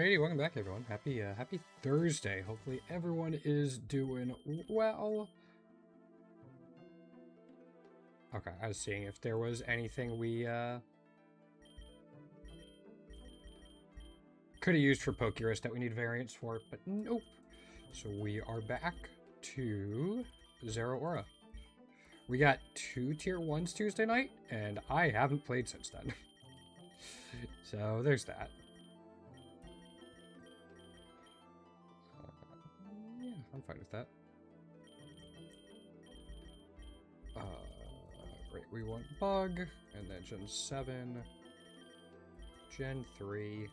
Alrighty, welcome back, everyone. Happy Thursday. Hopefully, everyone is doing well. Okay, I was seeing if there was anything we could have used for Pokerogue that we need variants for, but nope. So we are back to Zeraora. We got 2 Tier 1s Tuesday night, and I haven't played since then. So there's that. Yeah, I'm fine with that. Right, we want Bug, and then Gen 7, Gen 3,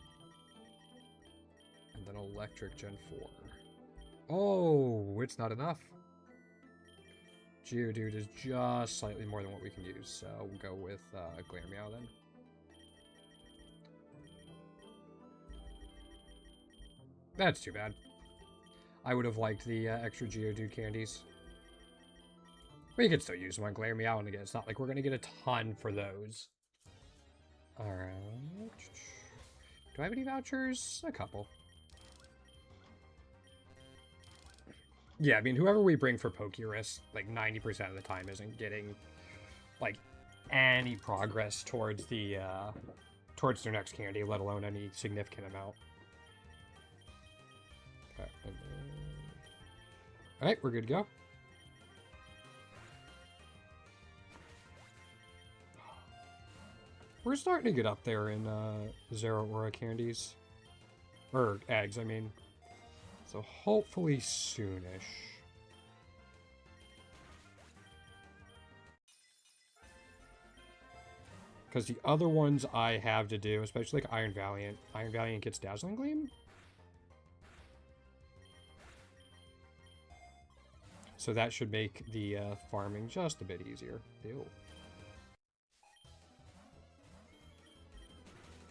and then Electric Gen 4. Oh, it's not enough. Geodude is just slightly more than what we can use, so we'll go with Glameow then. That's too bad. I would have liked the extra Geodude candies. We could still use them on Glameow, and again, it's not like we're going to get a ton for those. Alright. Do I have any vouchers? A couple. Yeah, I mean, whoever we bring for Pokerogue, like 90% of the time isn't getting, like, any progress towards the, towards their next candy, let alone any significant amount. Okay. Alright, we're good to go. We're starting to get up there in Zeraora candies. Or eggs, I mean. So hopefully soonish. Because the other ones I have to do, especially like Iron Valiant. Iron Valiant gets Dazzling Gleam? So that should make the farming just a bit easier. Ew.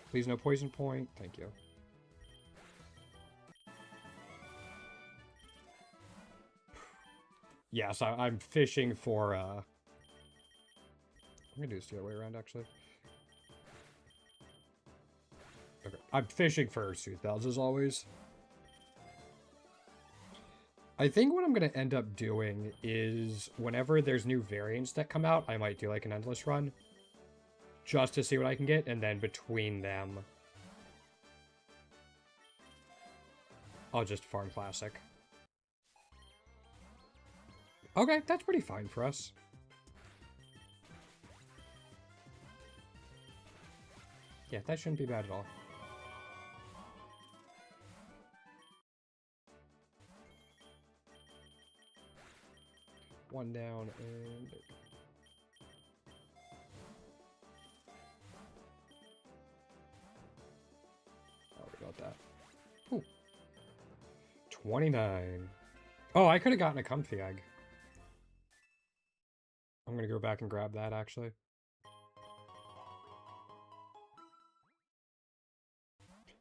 Please no poison point. Thank you. Yes, I'm fishing for, I'm gonna do this the other way around, actually. Okay, I'm fishing for Soothbells, as always. I think what I'm gonna end up doing is, whenever there's new variants that come out, I might do, like, an endless run. Just to see what I can get, and then between them, I'll just farm Classic. Okay, that's pretty fine for us. Yeah, that shouldn't be bad at all. One down, and... oh, we got that. Ooh. 29. Oh, I could have gotten a Comfy Egg. I'm gonna go back and grab that, actually.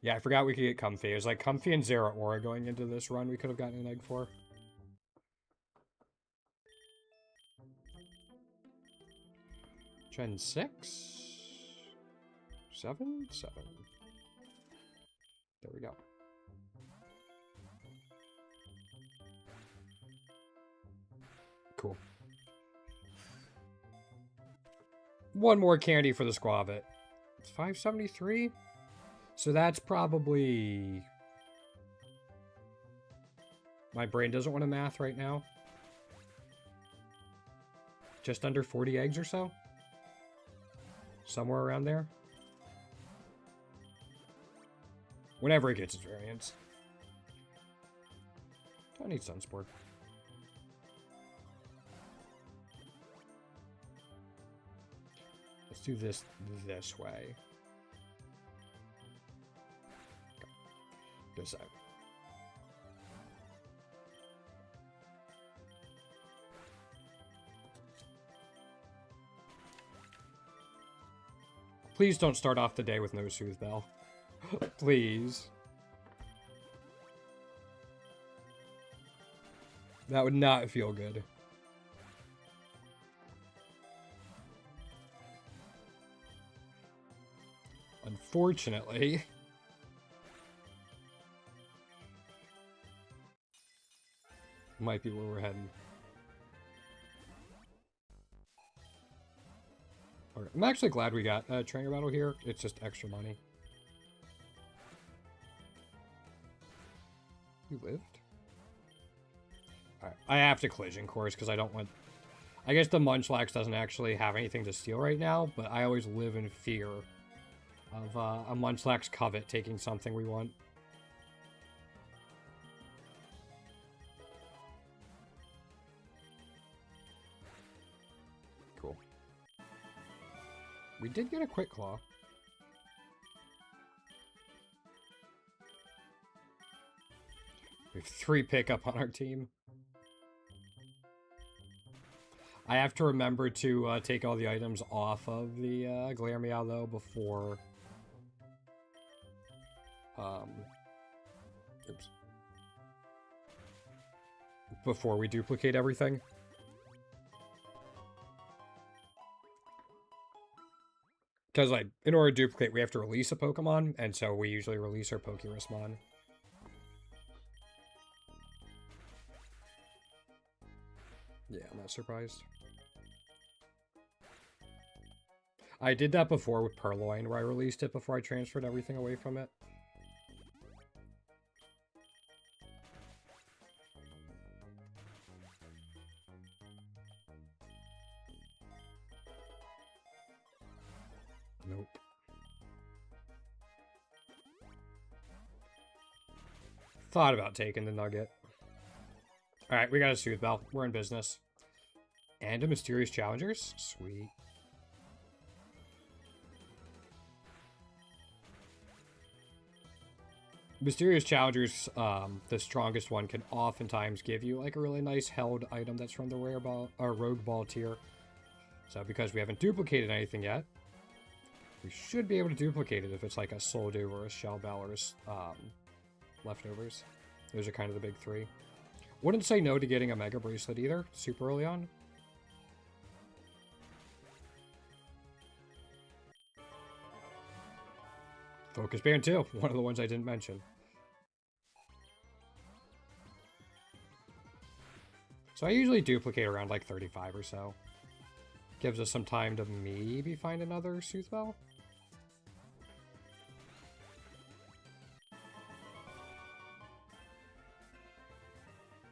Yeah, I forgot we could get Comfy. It was like Comfy and Zeraora going into this run we could have gotten an egg for. Gen 6? 7? 7. There we go. Cool. One more candy for the Squavit. It's 573? So that's probably... my brain doesn't want to math right now. Just under 40 eggs or so? Somewhere around there. Whenever it gets its variants. I need Sunsport. Let's do this way. This side. Please don't start off the day with no Soothbell. Please. That would not feel good. Unfortunately. Might be where we're heading. Okay. I'm actually glad we got a trainer battle here. It's just extra money. You lived? Alright, I have to collision course because I don't want... I guess the Munchlax doesn't actually have anything to steal right now, but I always live in fear of a Munchlax Covet taking something we want. Cool. We did get a Quick Claw. We have 3 pickup on our team. I have to remember to take all the items off of the Glare Meow, though, before... Oops. Before we duplicate everything. Because, like, in order to duplicate, we have to release a Pokemon, and so we usually release our Pokerismon. Yeah, I'm not surprised. I did that before with Purloin, where I released it before I transferred everything away from it. Nope. Thought about taking the Nugget. Alright, we got a Soothe Bell. We're in business. And a Mysterious Challengers? Sweet. Mysterious Challengers, the strongest one, can oftentimes give you like a really nice held item that's from the rare ball or rogue ball tier. So because we haven't duplicated anything yet, we should be able to duplicate it if it's like a Soldew or a Shell Bell or leftovers. Those are kind of the big 3. Wouldn't say no to getting a Mega Bracelet either, super early on. Focus Band too, one of the ones I didn't mention. So I usually duplicate around like 35 or so. Gives us some time to maybe find another Soothe Bell.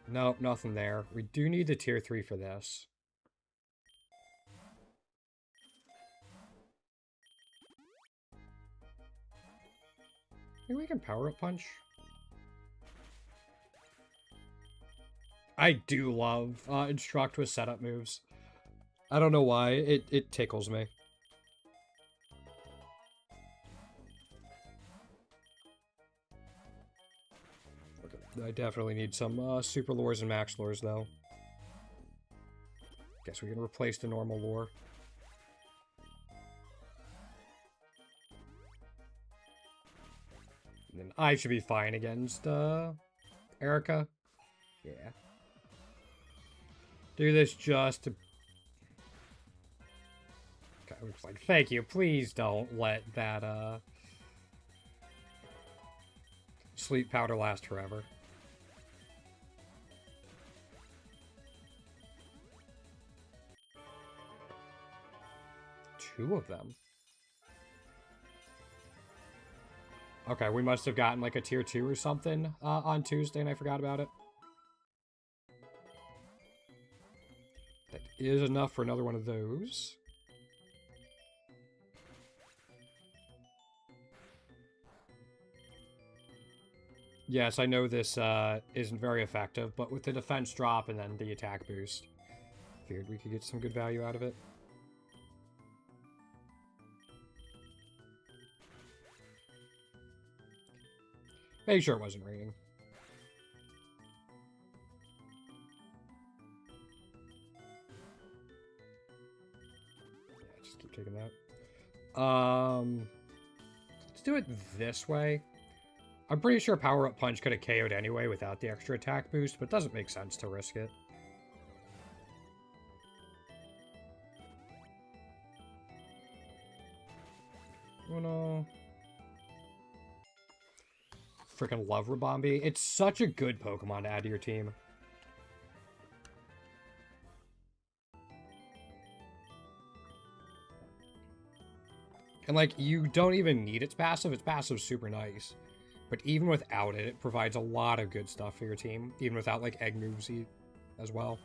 Nope, nothing there. We do need the tier 3 for this. Maybe we can power up punch. I do love Instruct with setup moves. I don't know why. It tickles me. Okay. I definitely need some Super Lures and Max Lures, though. Guess we can replace the normal lure. And then I should be fine against Erica. Yeah. Do this just to... Okay, looks like, thank you. Please don't let that sleep powder last forever. Two of them. Okay, we must have gotten like a tier 2 or something on Tuesday and I forgot about it. That is enough for another one of those. Yes, I know this isn't very effective, but with the defense drop and then the attack boost, figured we could get some good value out of it. Make sure it wasn't raining. Yeah, just keep taking that. Let's do it this way. I'm pretty sure Power Up Punch could have KO'd anyway without the extra attack boost, but it doesn't make sense to risk it. Oh no. Freaking love Rabombi. It's such a good Pokemon to add to your team. And, like, you don't even need its passive. Its passive's super nice. But even without it, it provides a lot of good stuff for your team. Even without, like, egg movesy as well.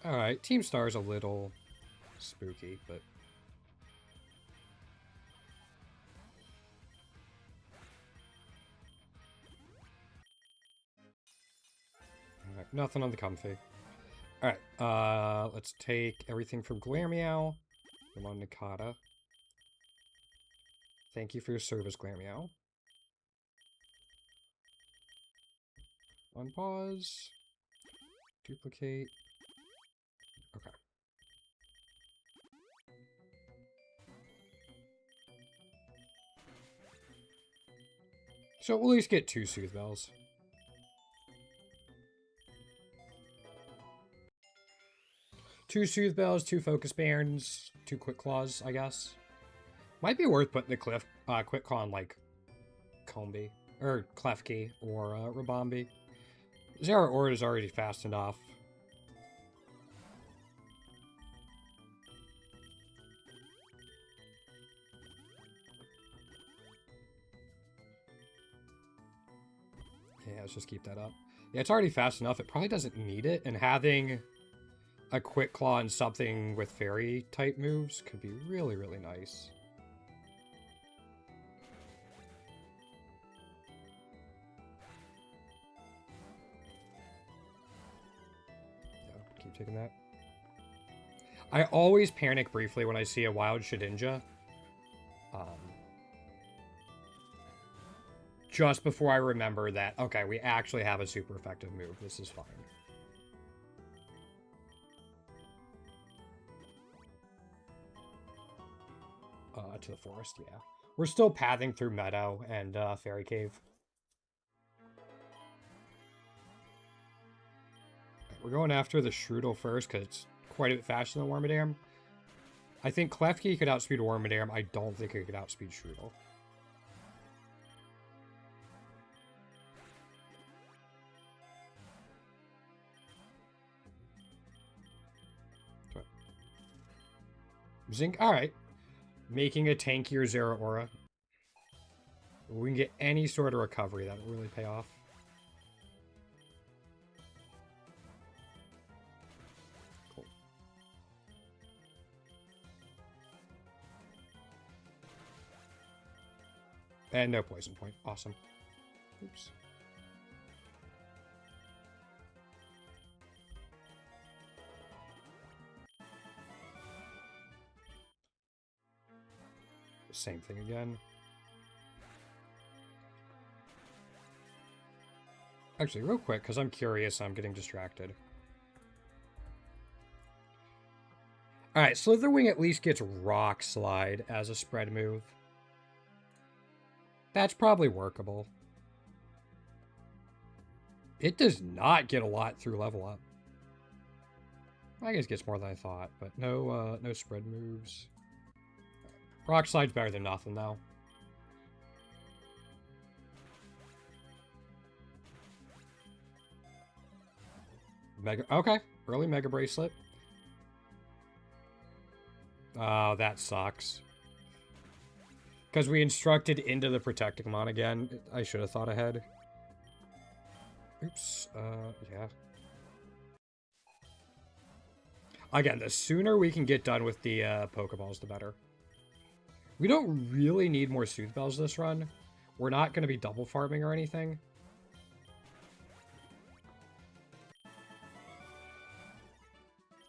Alright, Team Star's a little spooky, but... Alright, nothing on the comfy. Alright, let's take everything from Glameow. I'm on Nikata. Thank you for your service, Glameow. Unpause. Duplicate. Okay. So we'll at least get 2 Soothe Bells. Two Soothe Bells, 2 Focus Bands, 2 Quick Claws, I guess. Might be worth putting the Quick Claw on, like, Combi, or Klefki, or Rabombi. Zeraora is already fast enough. Yeah, let's just keep that up. Yeah, it's already fast enough. It probably doesn't need it, and having a Quick Claw and something with Fairy-type moves could be really, really nice. Yeah, keep taking that. I always panic briefly when I see a Wild Shedinja. Just before I remember that, okay, we actually have a super effective move. This is fine. To the forest, yeah. We're still pathing through Meadow and Fairy Cave. We're going after the Shroodle first, because it's quite a bit faster than Wormadam. I think Klefki could outspeed Wormadam. I don't think it could outspeed Shroodle. Zinc, alright. Making a tankier Zeraora. We can get any sort of recovery. That will really pay off. Cool. And no poison point. Awesome. Oops. Same thing again. Actually, real quick, because I'm curious, I'm getting distracted. Alright, Slitherwing at least gets Rock Slide as a spread move. That's probably workable. It does not get a lot through level up. I guess it gets more than I thought, but no spread moves. Rock Slide's better than nothing, though. Okay, early Mega Bracelet. Oh, that sucks. Because we instructed into the Protecticmon again. I should have thought ahead. Oops, yeah. Again, the sooner we can get done with the Pokeballs, the better. We don't really need more Soothe Bells this run. We're not going to be double farming or anything.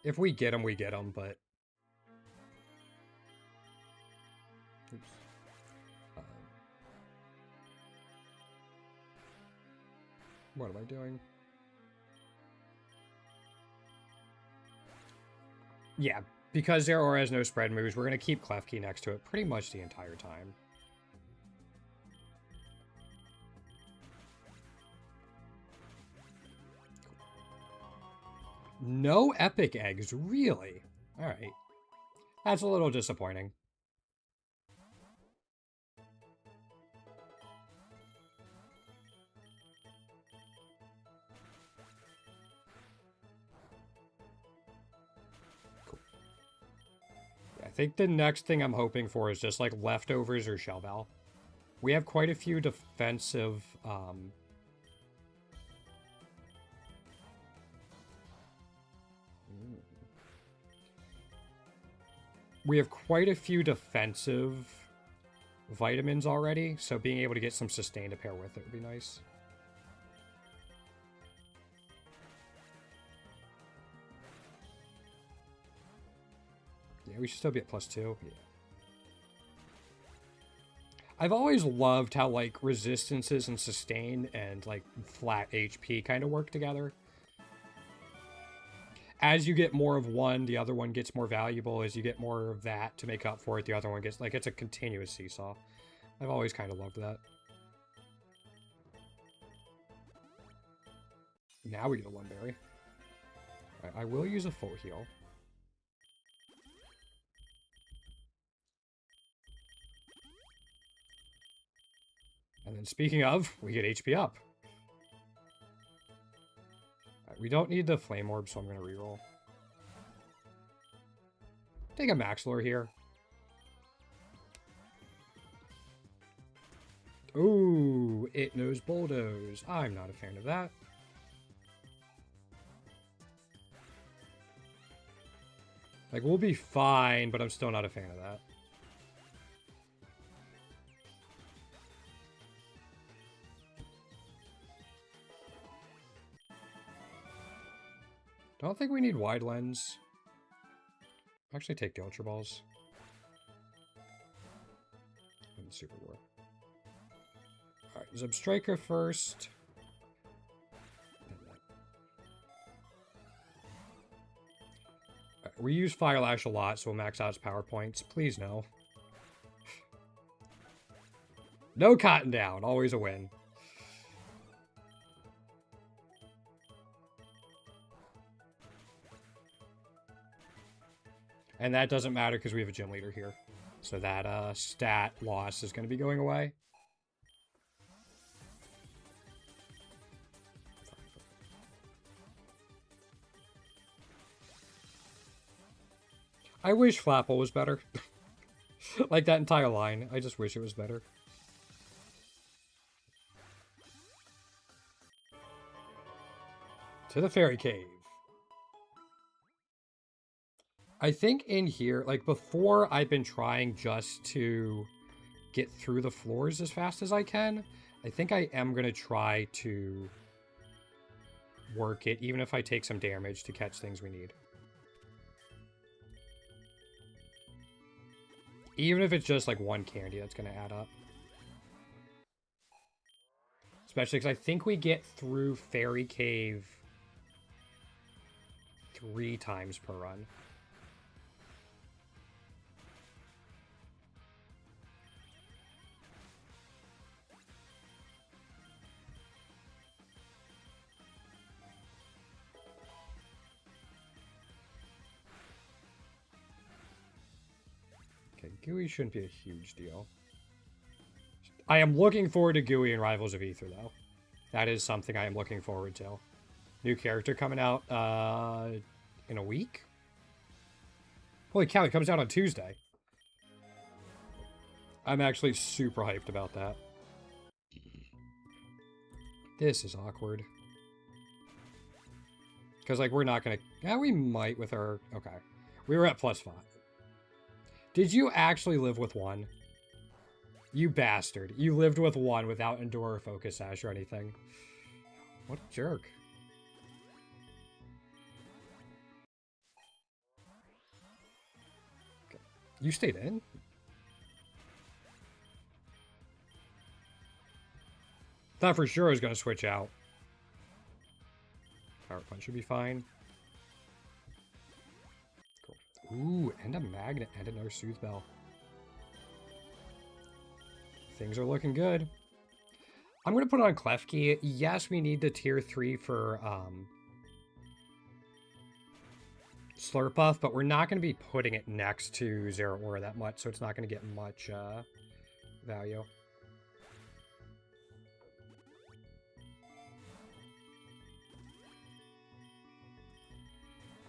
If we get them, we get them, but... Oops. What am I doing? Yeah, because Zeraora has no spread moves, we're going to keep Klefki next to it pretty much the entire time. No epic eggs, really? Alright. That's a little disappointing. Cool. think the next thing I'm hoping for is just like leftovers or shell bell. We have quite a few defensive we have quite a few defensive vitamins already, so being able to get some sustain to pair with it would be nice. Yeah, we should still be at +2. Yeah. I've always loved how, like, resistances and sustain and, like, flat HP kind of work together. As you get more of one, the other one gets more valuable. As you get more of that to make up for it, the other one gets... Like, it's a continuous seesaw. I've always kind of loved that. Now we get a Lunberry. Right, I will use a full heal. And then speaking of, we get HP up. Right, we don't need the Flame Orb, so I'm going to reroll. Take a Max Lure here. Ooh, it knows Bulldoze. I'm not a fan of that. Like, we'll be fine, but I'm still not a fan of that. Don't think we need Wide Lens. Actually, take the Ultra Balls. And Super War. Alright, Zubstrika first. Right, we use Fire Lash a lot, so we'll max out its power points. Please no. No Cotton Down, always a win. And that doesn't matter because we have a gym leader here. So that stat loss is going to be going away. I wish Flapple was better. Like that entire line. I just wish it was better. To the Fairy Cave. I think in here, like before, I've been trying just to get through the floors as fast as I can. I think I am going to try to work it, even if I take some damage to catch things we need. Even if it's just like one candy, that's going to add up. Especially because I think we get through Fairy Cave 3 times per run. Gooey shouldn't be a huge deal. I am looking forward to Gooey and Rivals of Aether, though. That is something I am looking forward to. New character coming out in a week? Holy cow, it comes out on Tuesday. I'm actually super hyped about that. This is awkward. Because, like, we're not going to... Yeah, we might with our... Okay. We were at +5. Did you actually live with 1? You bastard. You lived with 1 without Endure or Focus Sash or anything. What a jerk. Okay. You stayed in? Thought for sure I was going to switch out. Power Punch should be fine. Ooh, and a Magnet and another Soothe Bell. Things are looking good. I'm going to put it on Klefki. Yes, we need the tier 3 for Slurp Buff, but we're not going to be putting it next to Zeraora that much, so it's not going to get much value.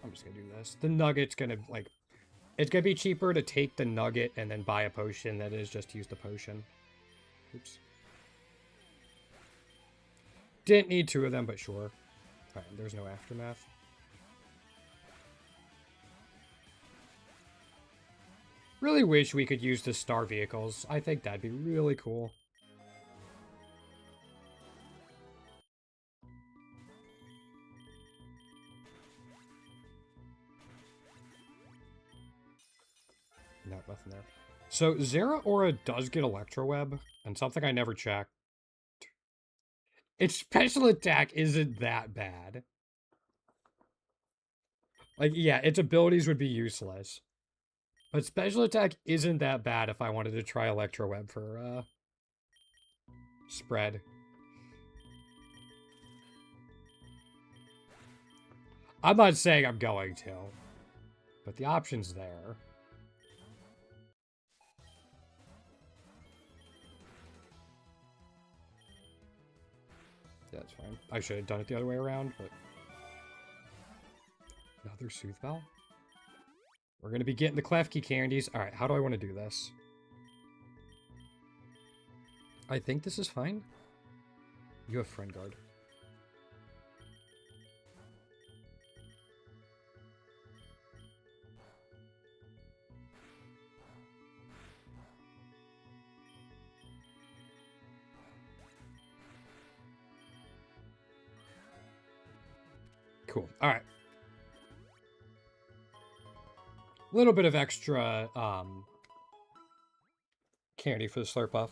I'm just going to do this. The Nugget's going to, like, It's gonna be cheaper to take the nugget and then buy a potion than it is just to use the potion. Oops. Didn't need 2 of them, but sure. Alright, there's no aftermath. Really wish we could use the star vehicles. I think that'd be really cool. No, nothing there. So, Zeraora does get Electro Web, and something I never checked. Its special attack isn't that bad. Like, yeah, its abilities would be useless. But special attack isn't that bad if I wanted to try Electro Web for, spread. I'm not saying I'm going to, but the option's there. Yeah, that's fine. I should have done it the other way around, but... Another Sooth Bell? We're going to be getting the Klefki candies. Alright, how do I want to do this? I think this is fine. You have Friend Guard. Cool. Alright. A little bit of extra candy for the Slurp Buff.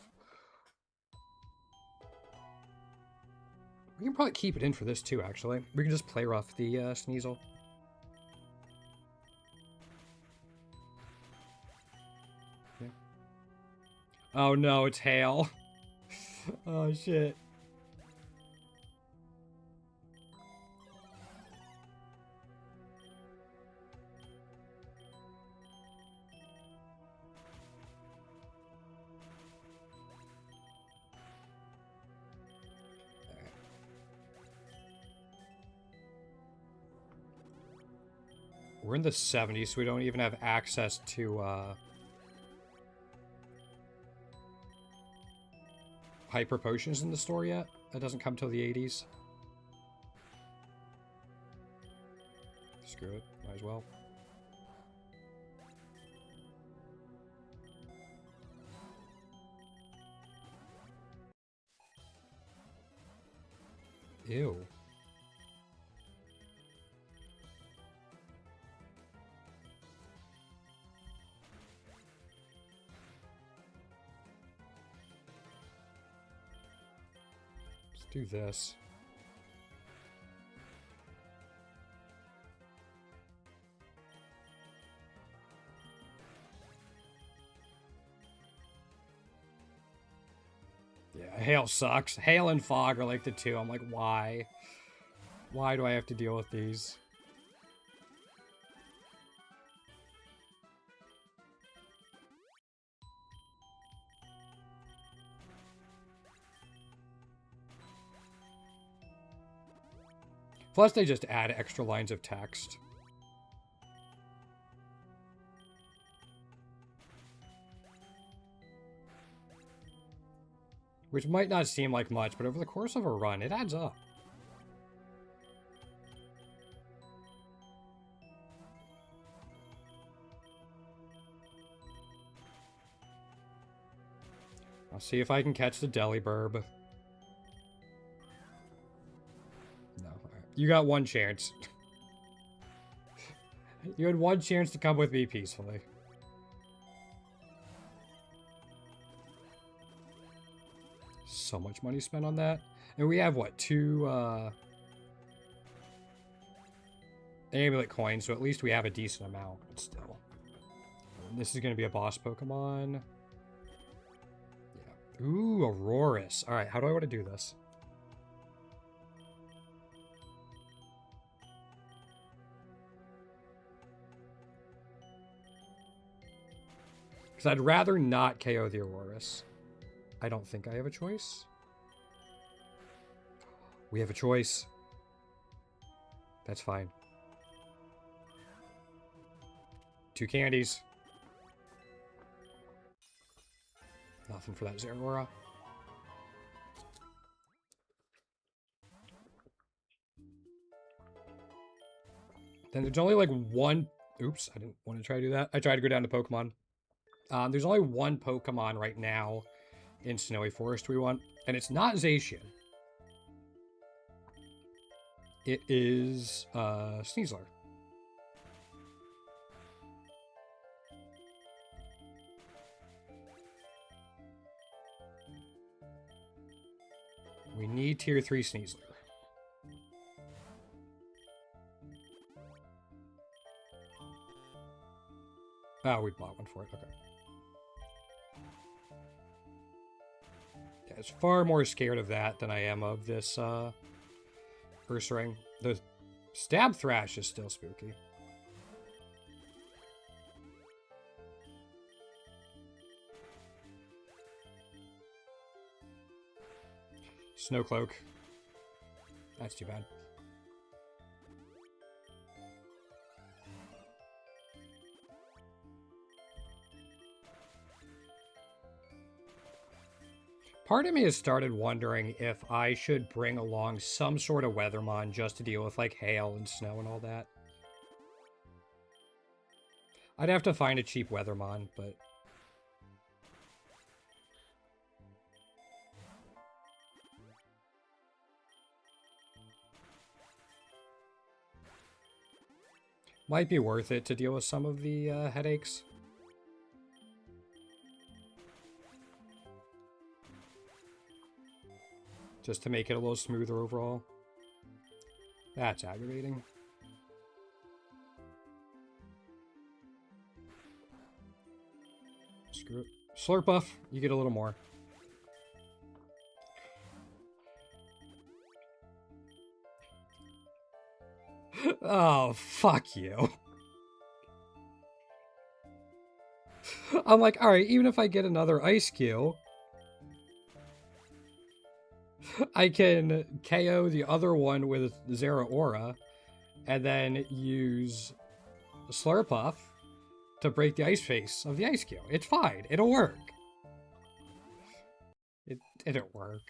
We can probably keep it in for this too, actually. We can just play rough the Sneasel. Yeah. Oh no, it's hail. Oh shit. We're in the 70s, so we don't even have access to hyper potions in the store yet. That doesn't come till the 80s. Screw it, might as well. Ew. Let's do this. Yeah, hail sucks. Hail and fog are like the two. I'm like, why? Why do I have to deal with these? Plus, they just add extra lines of text. Which might not seem like much, but over the course of a run, it adds up. I'll see if I can catch the Delibirb. No. Right. You got one chance. You had one chance to come with me peacefully. So much money spent on that. And we have, what, 2 amulet coins, so at least we have a decent amount, but still. And this is going to be a boss Pokemon. Yeah. Ooh, Aurorus. Alright, how do I want to do this? Because I'd rather not KO the Aurorus. I don't think I have a choice. We have a choice. That's fine. 2 candies. Nothing for that Zeraora. Then there's only like one... Oops, I didn't want to try to do that. I tried to go down to Pokemon. There's only one Pokemon right now in Snowy Forest we want, and it's not Zacian. It is Sneasler. We need tier 3 Sneasler. Oh, we bought one for it. Okay. Yeah, it's far more scared of that than I am of this Ursaring. The Stab Thrash is still spooky. Snowcloak. That's too bad. Part of me has started wondering if I should bring along some sort of Weathermon just to deal with, like, hail and snow and all that. I'd have to find a cheap Weathermon, but... might be worth it to deal with some of the headaches. Just to make it a little smoother overall. That's aggravating. Screw it. Slurp buff, you get a little more. Oh, fuck you. I'm like, alright, even if I get another Ice Cube, I can KO the other one with Zeraora, and then use Slurpuff to break the ice face of the Ice Cube. It's fine. It'll work. It didn't work.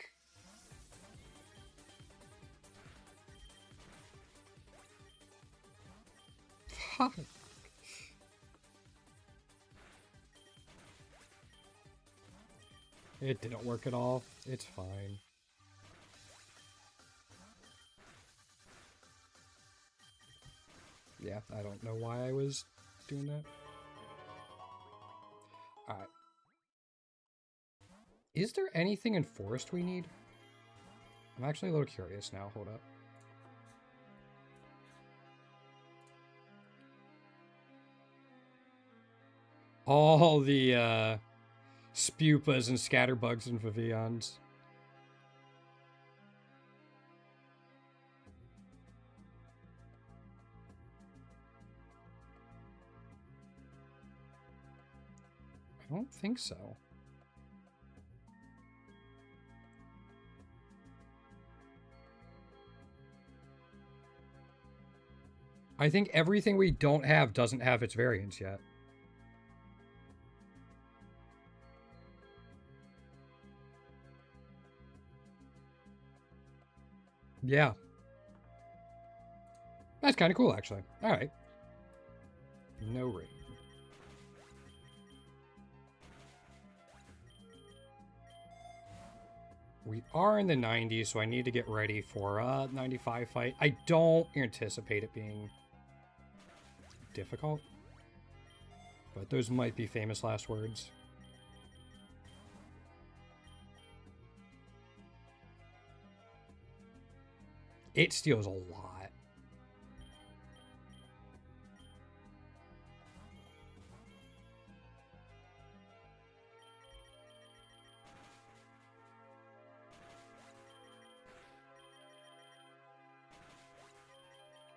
Fuck. It didn't work at all. It's fine. Yeah, I don't know why I was doing that. Alright. Is there anything in Forest we need? I'm actually a little curious now. Hold up. All the Spupas and Scatterbugs and Vivians. I don't think so. I think everything we don't have doesn't have its variants yet. Yeah. That's kind of cool, actually. All right. No rain. We are in the 90s, so I need to get ready for a 95 fight. I don't anticipate it being difficult, but those might be famous last words. It steals a lot.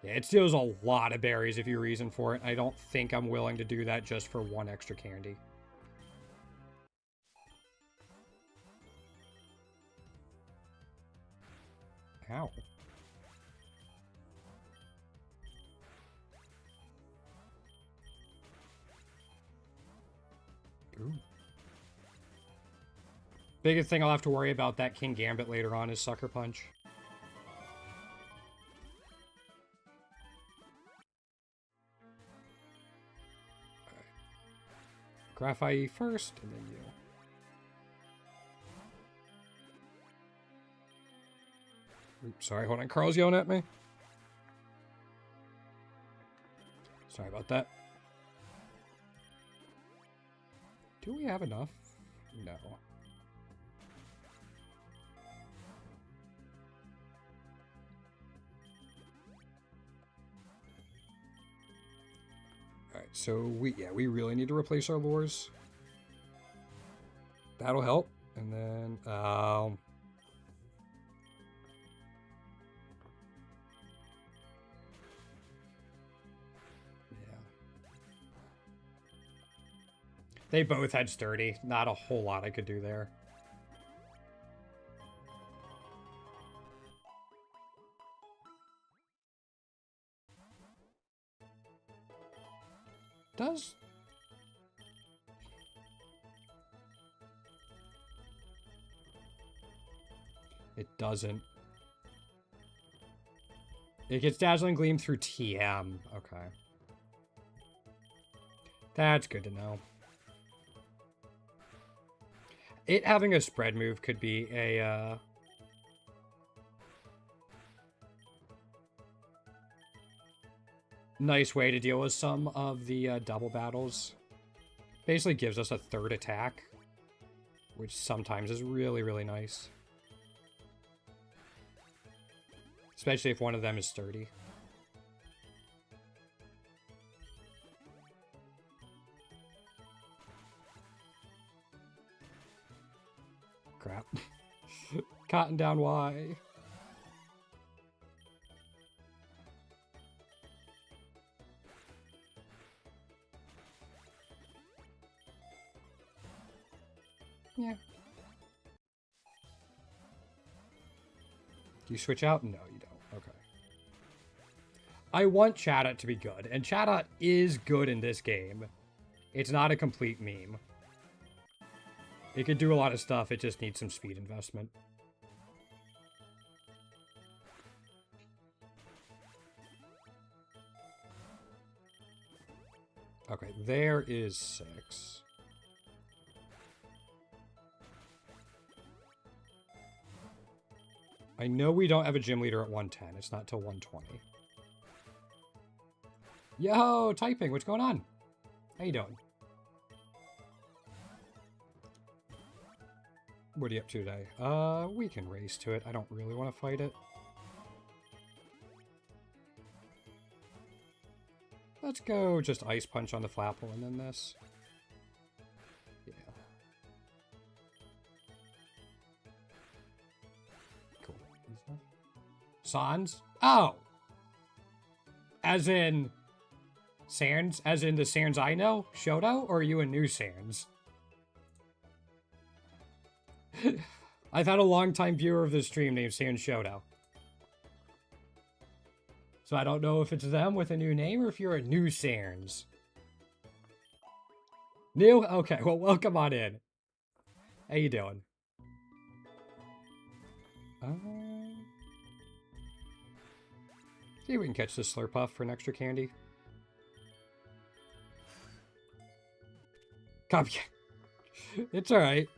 Yeah, it steals a lot of berries if you reason for it. I don't think I'm willing to do that just for one extra candy. Ow. Ooh. Biggest thing I'll have to worry about that King Gambit later on is Sucker Punch. Graphite first, and then you. Oops, sorry, hold on. Carl's yelling at me. Sorry about that. Do we have enough? No. Alright, so we really need to replace our lures. That'll help. And then, yeah. They both had sturdy. Not a whole lot I could do there. Does... It doesn't. It gets Dazzling Gleam through TM. Okay. That's good to know. It having a spread move could be a, nice way to deal with some of the double battles. Basically gives us a third attack, which sometimes is really, really nice. Especially if one of them is sturdy. Crap. Cotton down Y. Yeah. Do you switch out? No, you don't. Okay. I want Chatot to be good, and Chatot is good in this game. It's not a complete meme. It could do a lot of stuff, it just needs some speed investment. Okay, there is 6. I know we don't have a gym leader at 110. It's not till 120. Yo, typing, what's going on? How you doing? What are you up to today? We can race to it. I don't really want to fight it. Let's go just Ice Punch on the Flapple and then this. Yeah. Cool. Sans? Oh! As in... Sans? As in the Sans I know? Shoto? Or are you a new Sans? I've had a long-time viewer of this stream named Sans Shoto. So I don't know if it's them with a new name or if you're a new Sans. New? Okay, well, welcome on in. How you doing? See if we can catch this Slurpuff for an extra candy. Copy. It's alright.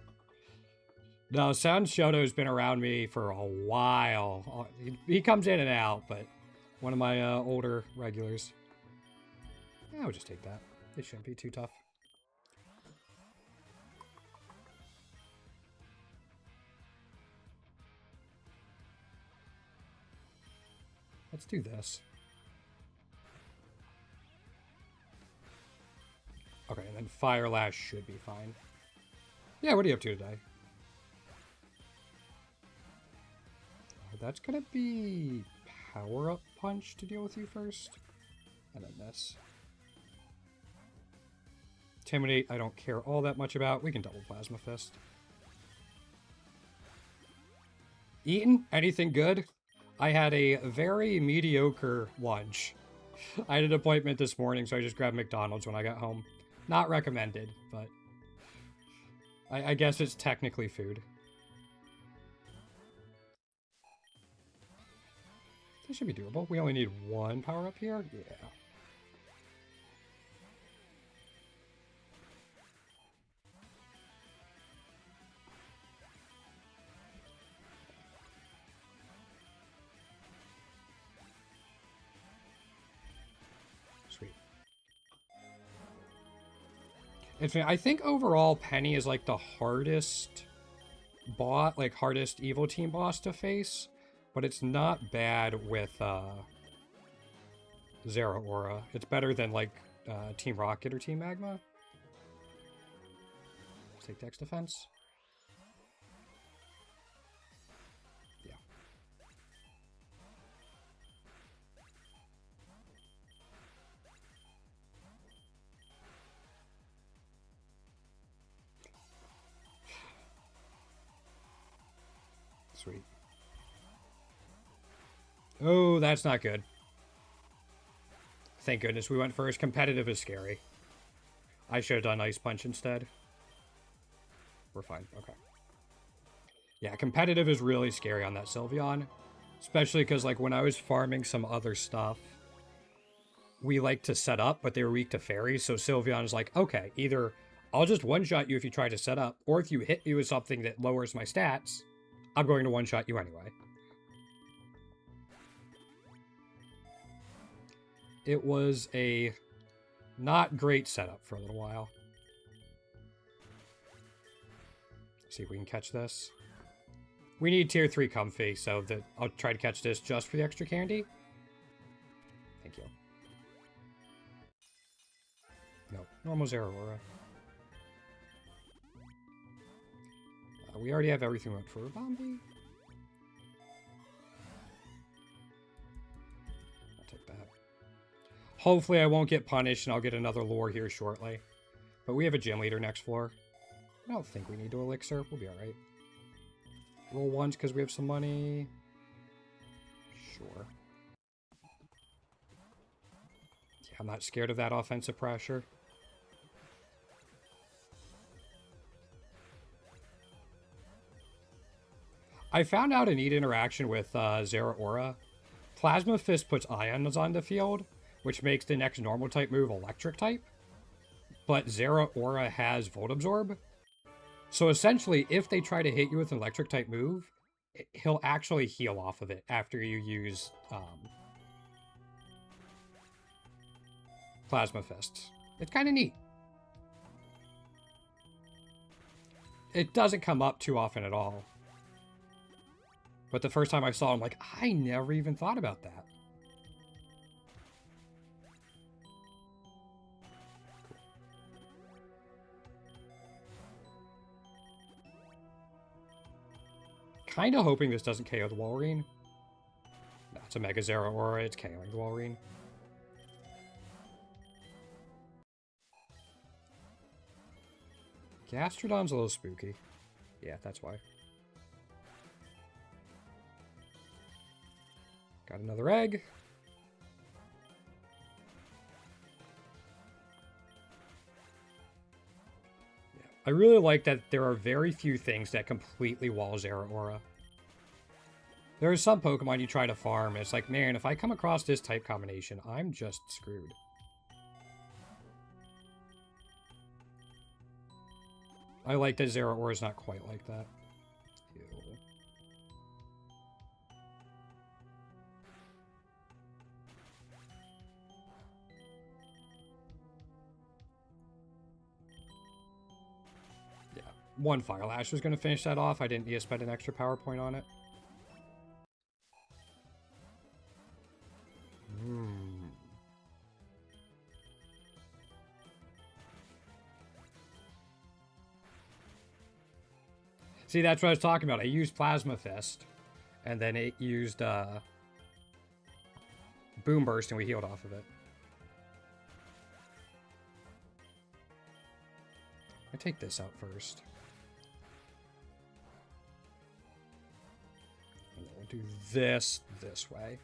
No, Sans Shoto's been around me for a while. He comes in and out, but one of my older regulars. Yeah, I'll just take that. It shouldn't be too tough. Let's do this. Okay, and then Fire Lash should be fine. Yeah, what are you up to today? That's gonna be Power-Up Punch to deal with you first. And then this. Intimidate, I don't care all that much about. We can double Plasma Fist. Eaten? Anything good? I had a very mediocre lunch. I had an appointment this morning, so I just grabbed McDonald's when I got home. Not recommended, but I guess it's technically food. This should be doable. We only need one power up here? Yeah. Sweet. I think overall Penny is like the hardest boss, like hardest evil team boss to face, but it's not bad with Zera Aura. It's better than like Team Rocket or Team Magma. Let's take Dex Defense. Yeah. Sweet. Oh, that's not good. Thank goodness we went first. Competitive is scary. I should have done Ice Punch instead. We're fine. Okay. Yeah, competitive is really scary on that Sylveon. Especially because, like, when I was farming some other stuff, we like to set up, but they were weak to fairies. So Sylveon is like, okay, either I'll just one-shot you if you try to set up, or if you hit me with something that lowers my stats, I'm going to one-shot you anyway. It was a not great setup for a little while. Let's see if we can catch this. We need tier 3 comfy, so that I'll try to catch this just for the extra candy. Thank you. No, normal Zera Aura. We already have everything we want for a Bombi. I'll take that. Hopefully I won't get punished and I'll get another lure here shortly. But we have a gym leader next floor. I don't think we need to elixir. We'll be alright. Roll once because we have some money. Sure. Yeah, I'm not scared of that offensive pressure. I found out a neat interaction with Zera Aura. Plasma Fist puts ions on the field, which makes the next normal type move electric type. But Zera Aura has Volt Absorb. So essentially, if they try to hit you with an electric type move, he'll actually heal off of it after you use Plasma Fists. It's kind of neat. It doesn't come up too often at all. But the first time I saw it, I'm like, I never even thought about that. Kind of hoping this doesn't KO the Walrein. No, it's a Mega Zera Aura. It's KOing the Walrein. Gastrodon's a little spooky. Yeah, that's why. Got another egg. Yeah. I really like that there are very few things that completely wall Zera Aura. There are some Pokemon you try to farm, and it's like, man, if I come across this type combination, I'm just screwed. I like that Zera Aura is not quite like that. Ew. Yeah, one Fire Lash was going to finish that off. I didn't need to spend an extra power point on it. See, that's what I was talking about. I used Plasma Fist, and then it used Boom Burst, and we healed off of it. I take this out first. And then we'll do this way.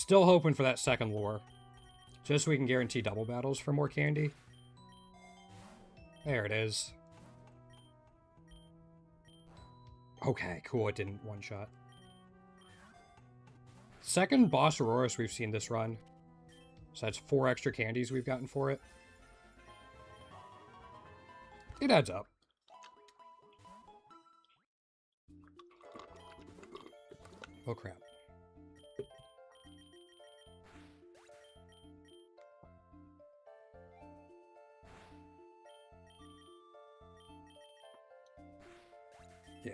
Still hoping for that second lure. Just so we can guarantee double battles for more candy. There it is. Okay, cool. It didn't one-shot. Second boss Auroras we've seen this run. So that's 4 extra candies we've gotten for it. It adds up. Oh, crap. Yeah.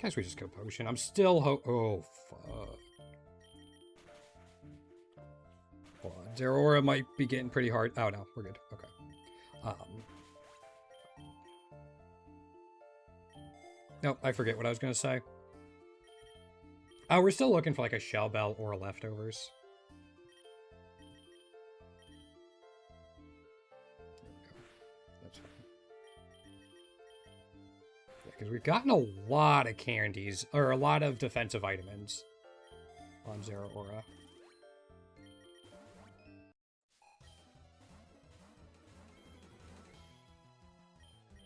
Guess we just go potion. I'm still oh, fuck. Hold on. Zeraora might be getting pretty hard. Oh, no. We're good. Okay. Nope, I forget what I was going to say. Oh, we're still looking for like a Shell Bell or a Leftovers. That's fine. Yeah, because we've gotten a lot of candies, or a lot of defensive vitamins on Zeraora.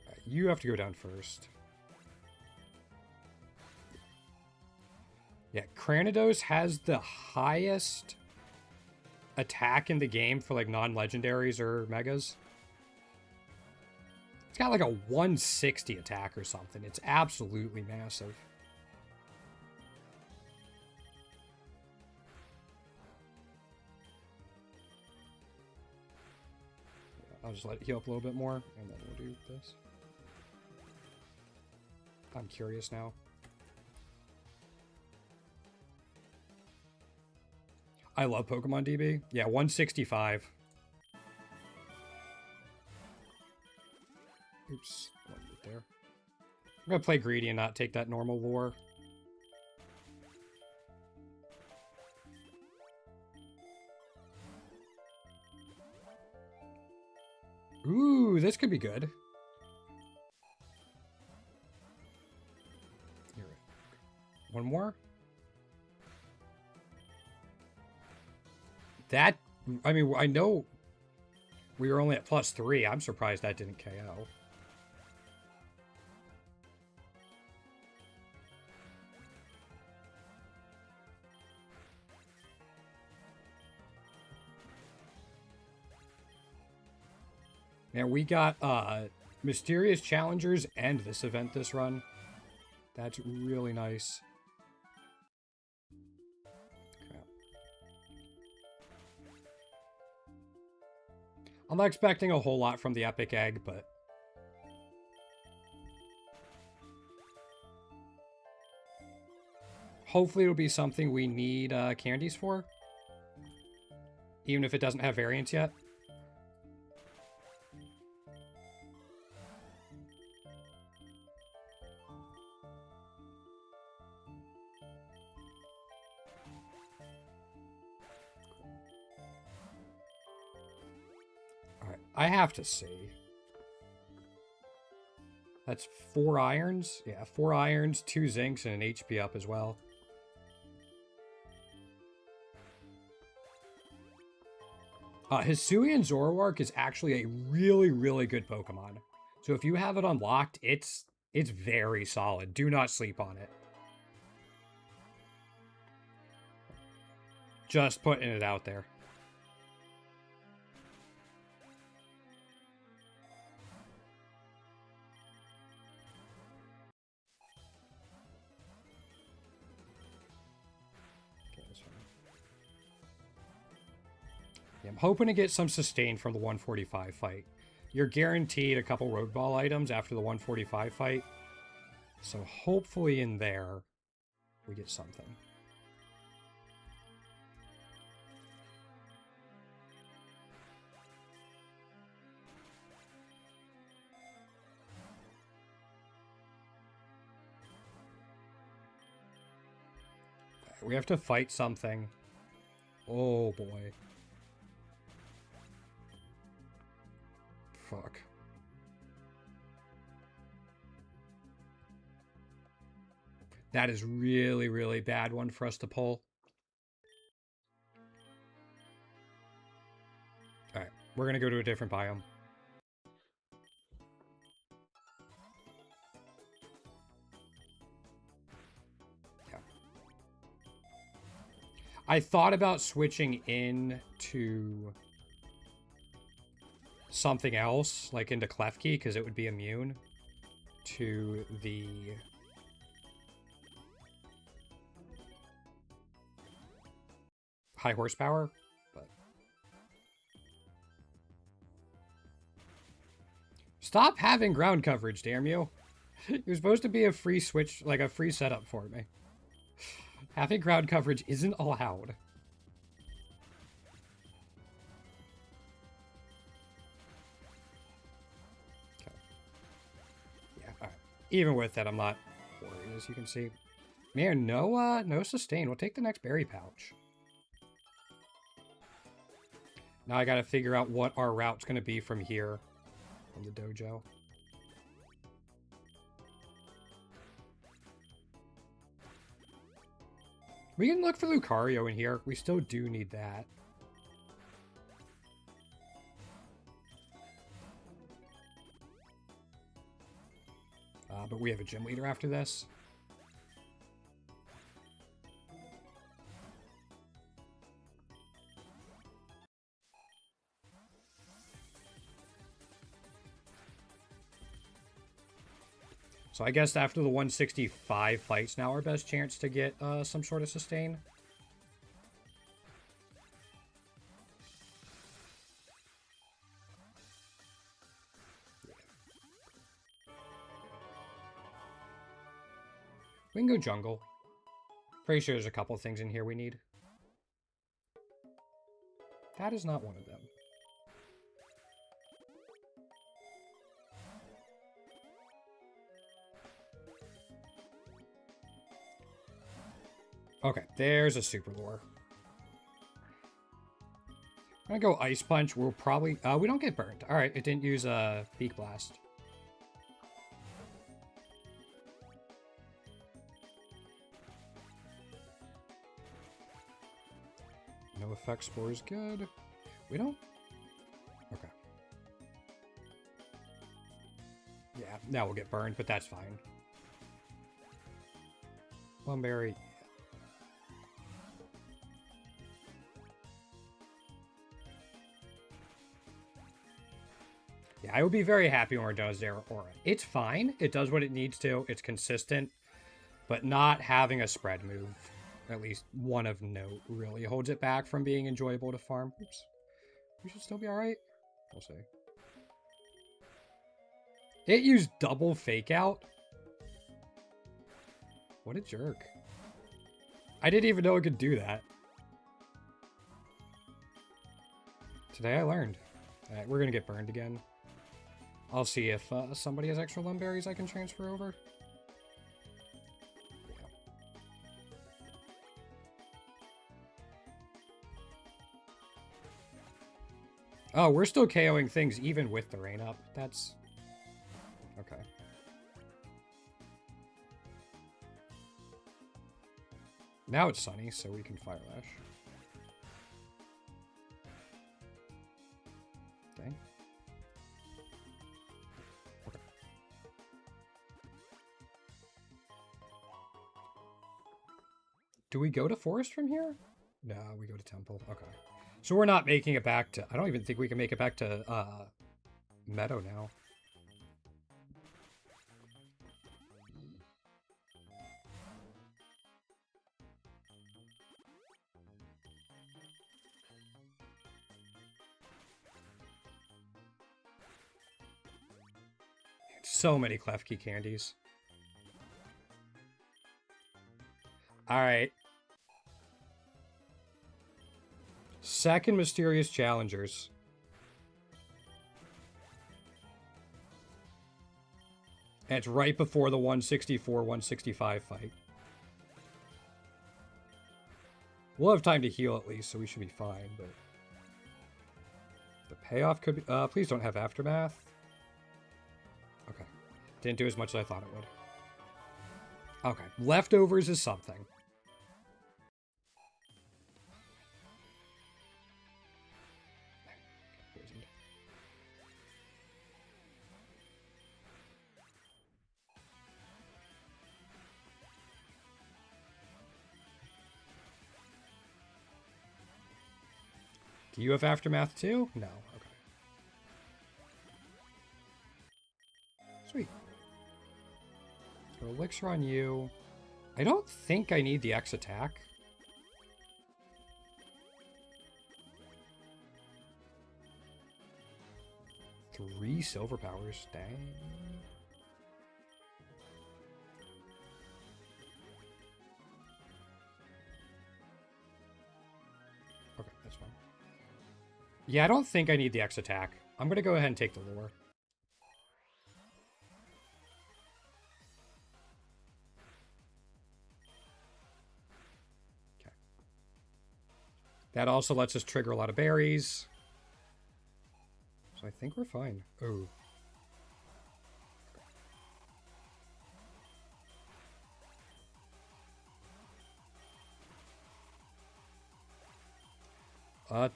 Right, you have to go down first. Yeah, Cranidos has the highest attack in the game for like non-legendaries or megas. It's got like a 160 attack or something. It's absolutely massive. I'll just let it heal up a little bit more, and then we'll do this. I'm curious now. I love Pokemon DB. Yeah, 165. Oops, one bit there. I'm gonna play greedy and not take that normal lure. Ooh, this could be good. Here, one more. That, I mean, I know we were only at +3. I'm surprised that didn't KO. Now we got Mysterious Challengers and this event this run. That's really nice. I'm not expecting a whole lot from the Epic Egg, but... hopefully it'll be something we need candies for. Even if it doesn't have variants yet. I have to see. That's 4 irons? Yeah, 4 irons, 2 zincs, and an HP up as well. Hisuian Zoroark is actually a really, really good Pokemon. So if you have it unlocked, it's very solid. Do not sleep on it. Just putting it out there. I'm hoping to get some sustain from the 145 fight. You're guaranteed a couple road ball items after the 145 fight. So hopefully in there, we get something. We have to fight something. Oh boy. Fuck. That is really, really bad one for us to pull. Alright, we're going to go to a different biome. Yeah. I thought about switching in to something else, like into Klefki, because it would be immune to the... high horsepower, but... Stop having ground coverage, damn you. You're supposed to be a free switch, like a free setup for me. Having ground coverage isn't allowed. Okay. Yeah, alright. Even with that, I'm not worried, as you can see. Man, no sustain. We'll take the next berry pouch. Now I gotta figure out what our route's gonna be from here. From the dojo. We can look for Lucario in here. We still do need that. But we have a gym leader after this. So I guess after the 165 fights, now our best chance to get some sort of sustain. We can go jungle. Pretty sure there's a couple things in here we need. That is not one of them. Okay, there's a super lure. I'm gonna go Ice Punch. We'll probably... we don't get burned. Alright, it didn't use a Beak Blast. No effect spore is good. We don't... Okay. Yeah, now we'll get burned, but that's fine. Lumberry... Yeah, I would be very happy when we're done with Zera Aura. It's fine. It does what it needs to. It's consistent. But not having a spread move, at least one of note, really holds it back from being enjoyable to farm. Oops. We should still be alright. We'll see. It used double fake out. What a jerk. I didn't even know it could do that. Today I learned. Alright, we're gonna get burned again. I'll see if somebody has extra lumberries I can transfer over. Yeah. Oh, we're still KOing things even with the rain up. That's... okay. Now it's sunny, so we can Fire Lash. Dang. Okay. Do we go to Forest from here? No, we go to Temple. Okay. So we're not making it back to... I don't even think we can make it back to Meadow now. So many Klefki candies. Alright. Second Mysterious Challengers. And it's right before the 164-165 fight. We'll have time to heal at least, so we should be fine, but... the payoff could be... please don't have Aftermath. Okay. Didn't do as much as I thought it would. Okay, leftovers is something. Do you have Aftermath too? No. Okay. Sweet. So Elixir on you. I don't think I need the X attack. Three silver powers. Dang. Okay, that's fine. Yeah, I don't think I need the X attack. I'm going to go ahead and take the lure. Okay. That also lets us trigger a lot of berries. So I think we're fine. Oh.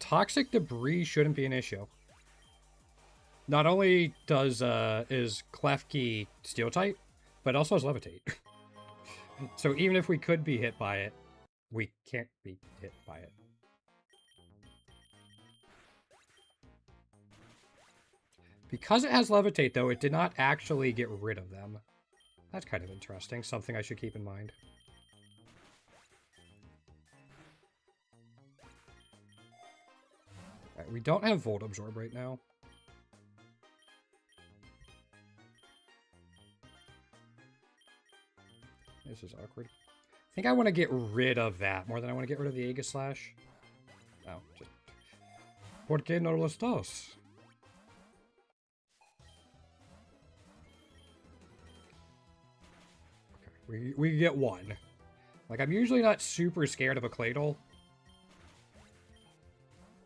Toxic debris shouldn't be an issue. Not only does is Klefki steel type, but also has levitate. So even if we could be hit by it, we can't be hit by it. Because it has levitate, though, it did not actually get rid of them. That's kind of interesting. Something I should keep in mind. Right, we don't have Volt Absorb right now. This is awkward. I think I want to get rid of that more than I want to get rid of the Aegis Slash. Oh, just... ¿Por qué no los dos? Okay, we get one. Like, I'm usually not super scared of a Claydol.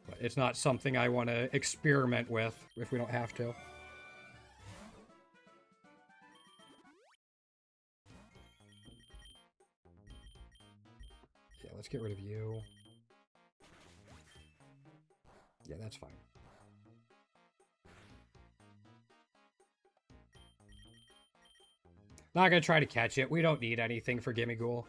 But it's not something I want to experiment with if we don't have to. Yeah, let's get rid of you. Yeah, that's fine. Not gonna try to catch it. We don't need anything for Gimme Ghoul.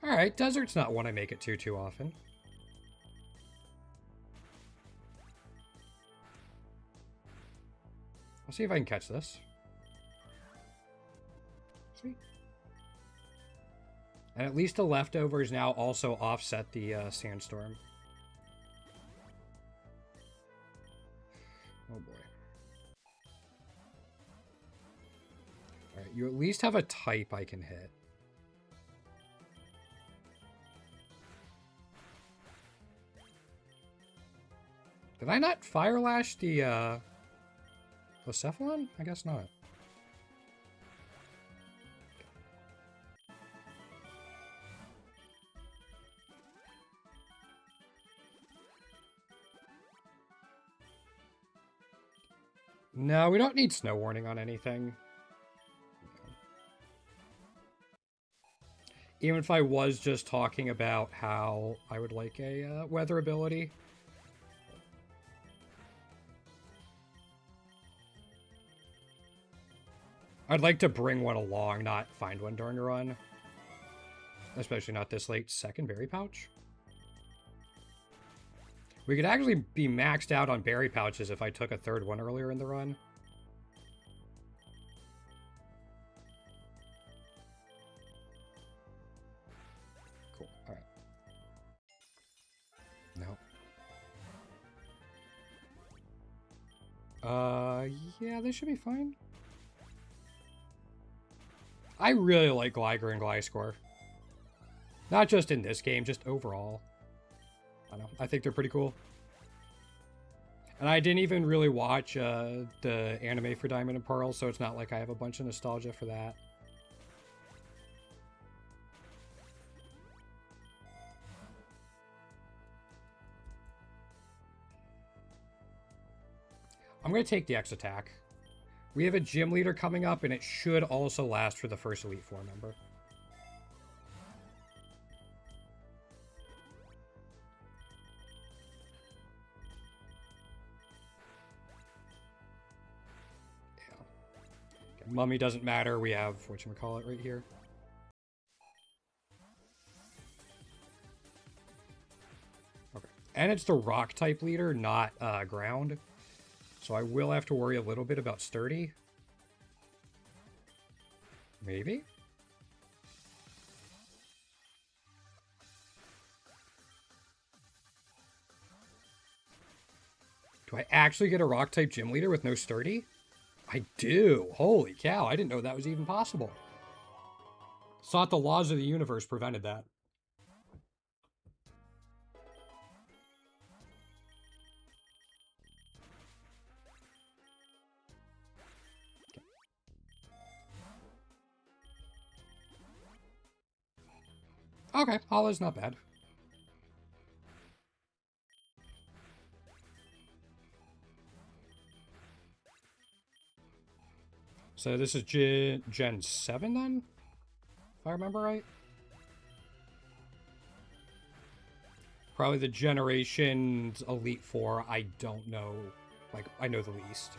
Alright, Desert's not one I make it to too often. I'll see if I can catch this. Sweet. And at least the leftovers now also offset the Sandstorm. Oh boy. Alright, you at least have a type I can hit. Did I not Fire Lash the Cephalon? I guess not. No, we don't need Snow Warning on anything. Even if I was just talking about how I would like a weather ability. I'd like to bring one along, not find one during a run. Especially not this late. Second berry pouch? We could actually be maxed out on berry pouches if I took a third one earlier in the run. Cool. Alright. No. Yeah, they should be fine. I really like Gligar and Gliscor. Not just in this game, just overall. I don't know. I think they're pretty cool. And I didn't even really watch the anime for Diamond and Pearl, so it's not like I have a bunch of nostalgia for that. I'm going to take the X attack. We have a gym leader coming up, and it should also last for the first Elite Four member. Yeah. Okay, Mummy doesn't matter. We have whatchamacallit right here. Okay. And it's the rock type leader, not ground. So I will have to worry a little bit about sturdy. Maybe? Do I actually get a rock type gym leader with no sturdy? I do. Holy cow, I didn't know that was even possible. Thought the laws of the universe prevented that. Okay, Hollow's not bad. So this is Gen 7 then? If I remember right? Probably the Generations Elite Four, I don't know. Like, I know the least.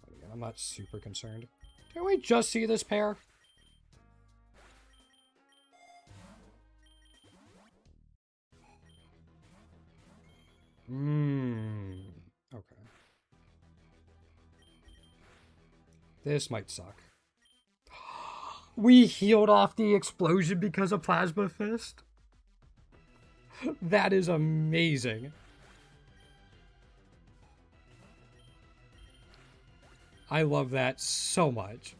But again, I'm not super concerned. Can we just see this pair? Okay. This might suck. We healed off the explosion because of Plasma Fist? That is amazing. I love that so much.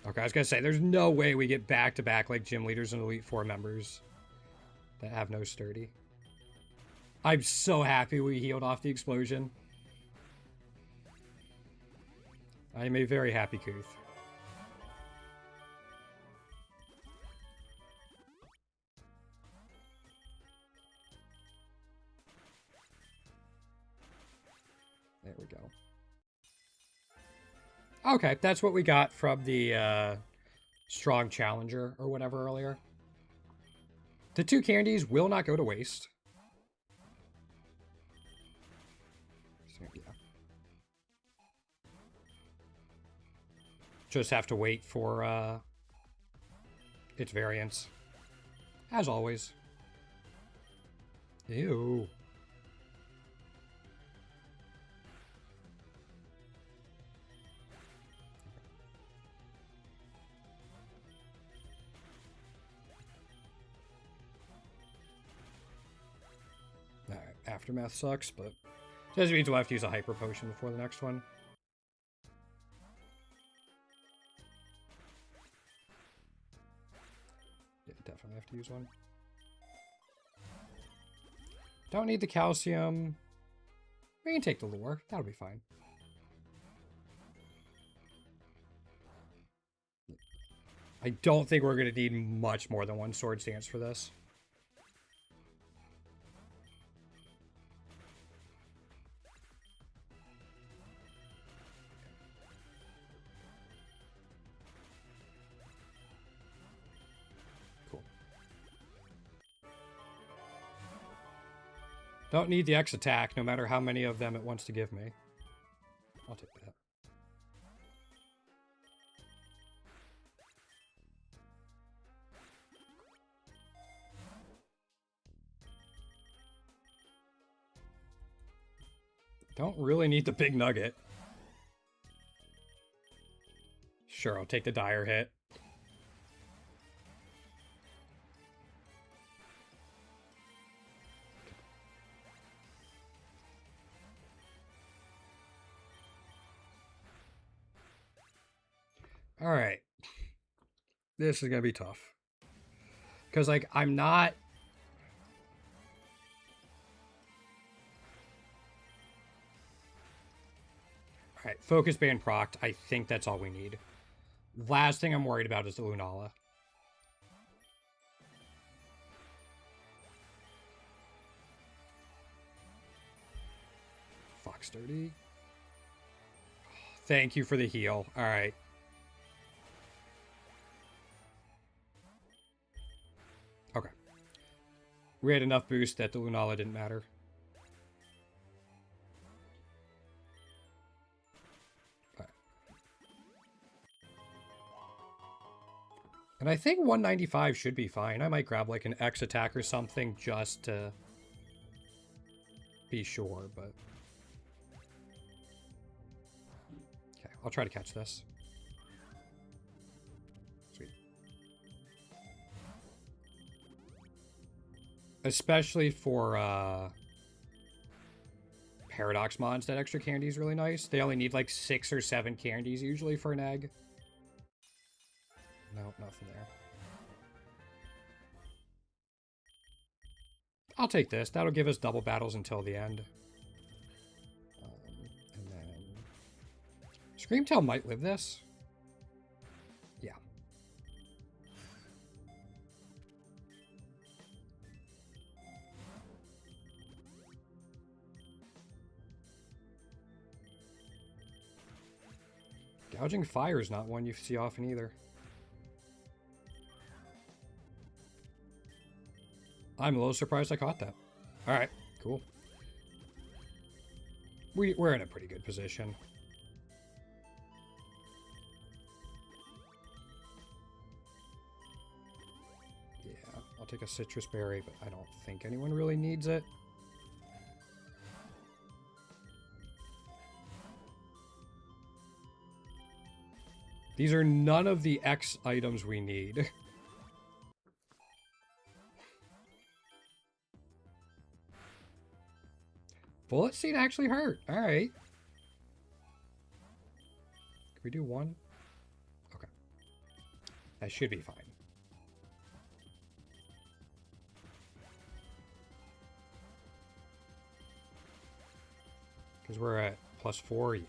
Okay, I was gonna say, there's no way we get back-to-back like gym leaders and Elite Four members that have no sturdy. I'm so happy we healed off the explosion. I am a very happy Kuth. There we go. Okay, that's what we got from the strong challenger or whatever earlier. The 2 candies will not go to waste. So, yeah. Just have to wait for its variants. As always. Ew. Alright, Aftermath sucks, but just means we'll have to use a Hyper Potion before the next one. Yeah, definitely have to use one. Don't need the calcium. We can take the lure. That'll be fine. I don't think we're going to need much more than one Swords Dance for this. Cool. Don't need the X attack, no matter how many of them it wants to give me. I'll take that. Don't really need the big nugget. Sure, I'll take the dire hit. All right. This is going to be tough. Because, like, I'm not... Alright, Focus Band procced. I think that's all we need. Last thing I'm worried about is the Lunala. rock sturdy. Thank you for the heal. All right. Okay. We had enough boost that the Lunala didn't matter. All right. And I think 195 should be fine. I might grab like an X attack or something just to be sure, but... Okay, I'll try to catch this. Sweet. Especially for Paradox mods, that extra candy is really nice. They only need like 6 or 7 candies usually for an egg. No, nothing there. I'll take this. That'll give us double battles until the end. And then... Screamtail might live this. Yeah. Gouging Fire is not one you see often either. I'm a little surprised I caught that. Alright, cool. We're in a pretty good position. Yeah, I'll take a citrus berry, but I don't think anyone really needs it. These are none of the X items we need. Bullet Seed actually hurt. Alright. Can we do one? Okay. That should be fine. Because we're at +4, yeah.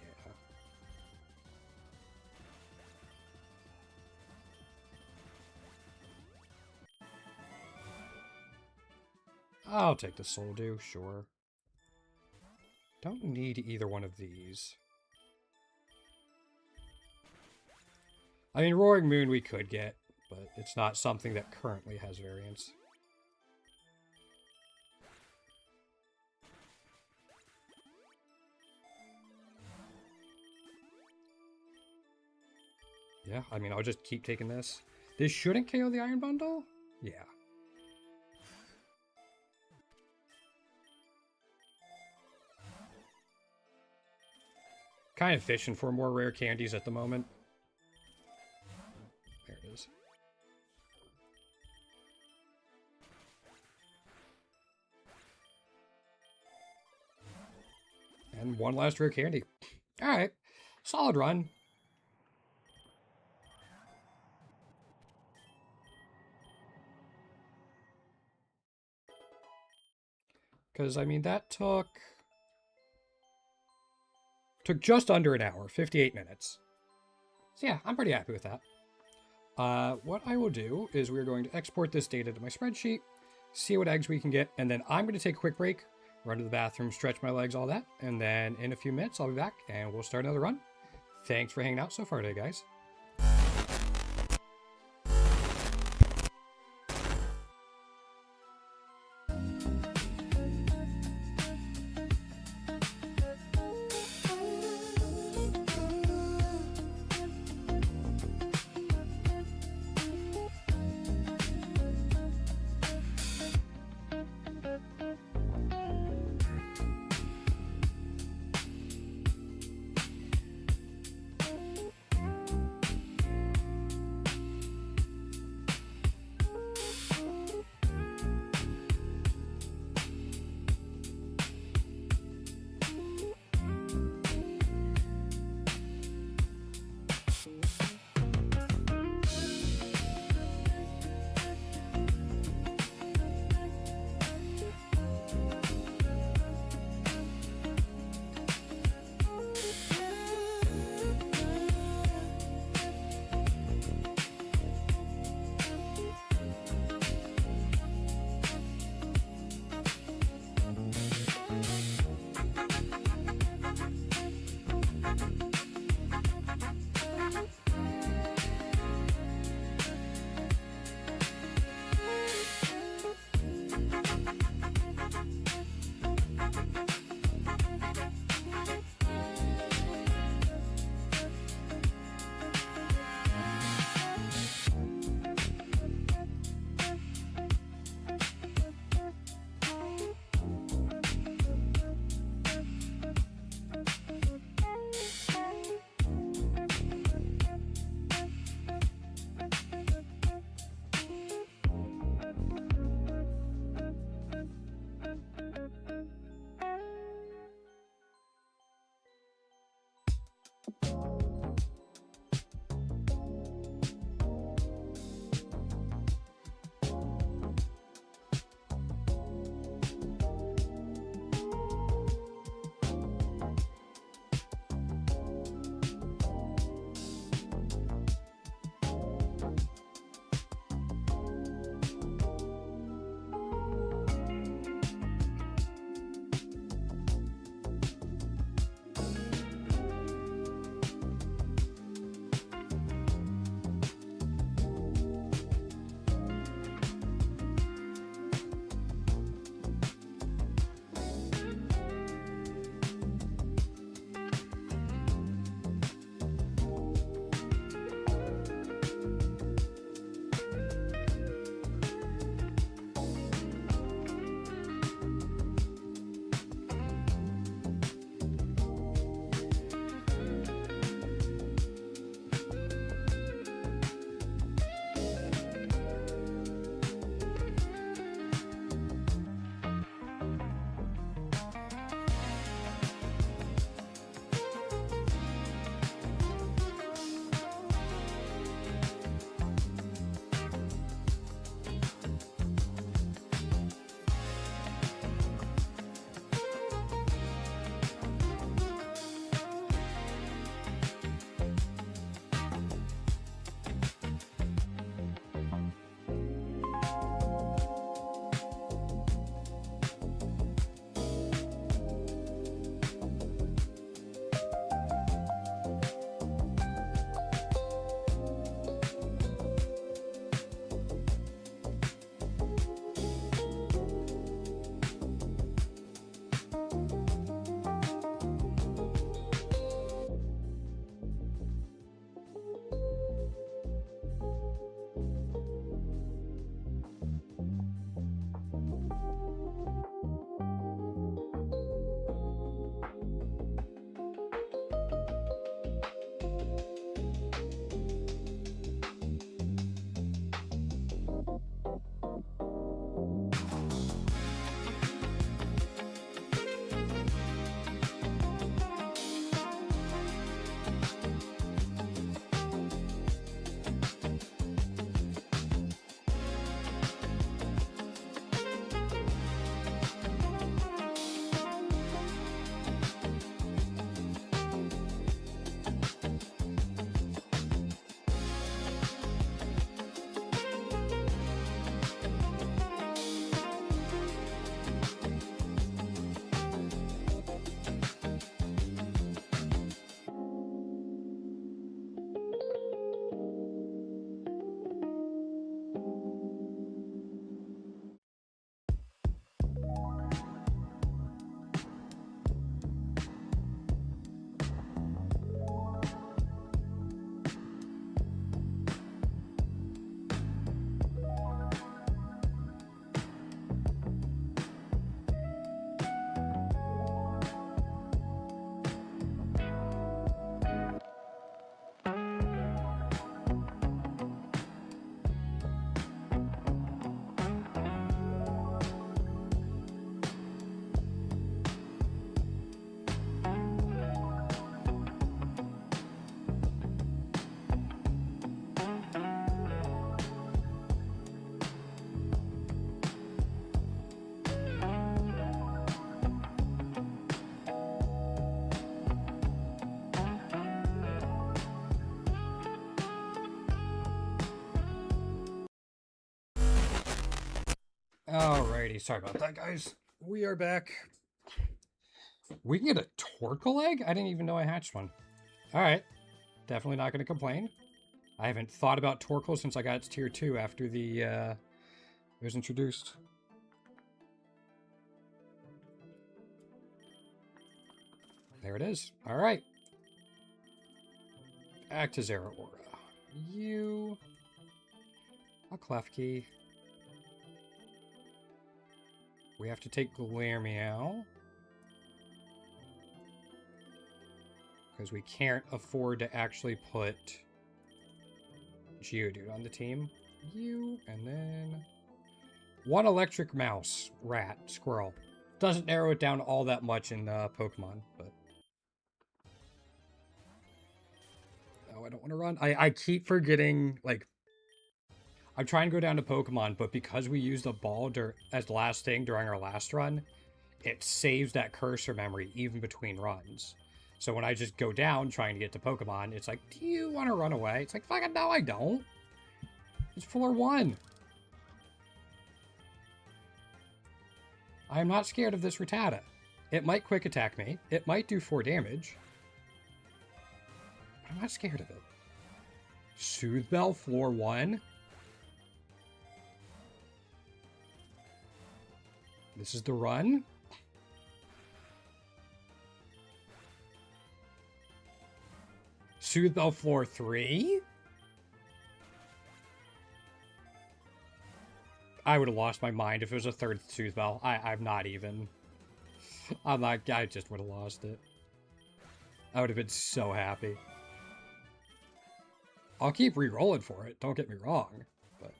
I'll take the Soul Dew, sure. Don't need either one of these. I mean, Roaring Moon we could get, but it's not something that currently has variance. Yeah, I mean, I'll just keep taking this. This shouldn't KO the Iron Bundle? Yeah. Kind of fishing for more rare candies at the moment. There it is. And one last rare candy. Alright. Solid run. Because, I mean, that took just under an hour, 58 minutes. So yeah, I'm pretty happy with that. What I will do is we're going to export this data to my spreadsheet, see what eggs we can get, and then I'm going to take a quick break, run to the bathroom, stretch my legs, all that, and then in a few minutes I'll be back and we'll start another run. Thanks for hanging out so far today, guys. Alrighty, sorry about that, guys. We are back. We can get a Torkoal egg? I didn't even know I hatched one. Alright. Definitely not going to complain. I haven't thought about Torkoal since I got its tier 2 after it was introduced. There it is. Alright. Back to Zeraora. You... A Klefki. We have to take Glameow. Because we can't afford to actually put Geodude on the team. You, and then... One electric mouse, rat, squirrel. Doesn't narrow it down all that much in Pokemon, but... Oh, I don't want to run. I keep forgetting, like... I'm trying to go down to Pokemon, but because we used the ball as the last thing during our last run, it saves that cursor memory even between runs. So when I just go down trying to get to Pokemon, it's like, do you want to run away? It's like, fucking no, I don't. It's floor 1. I'm not scared of this Rattata. It might quick attack me. It might do 4 damage. But I'm not scared of it. Soothe Bell, floor 1. This is the run. Soothe Bell, floor 3. I would have lost my mind if it was a 3rd Soothe Bell. I'm not even. I just would have lost it. I would have been so happy. I'll keep re-rolling for it, don't get me wrong. But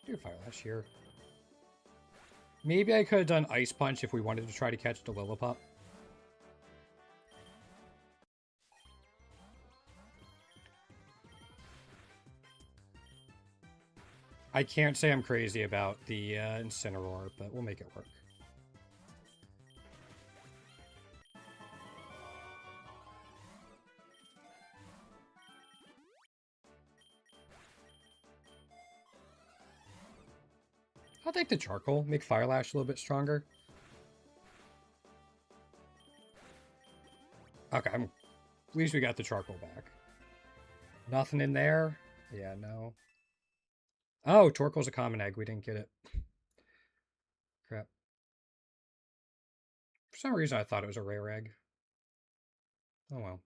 do Fire Lash here. Maybe I could have done Ice Punch if we wanted to try to catch the Lillipup. I can't say I'm crazy about the Incineroar, but we'll make it work. I'll take the Charcoal, make Fire Lash a little bit stronger. Okay, at least we got the Charcoal back. Nothing in there? Yeah, no. Oh, Torkoal's a common egg. We didn't get it. Crap. For some reason, I thought it was a rare egg. Oh, well.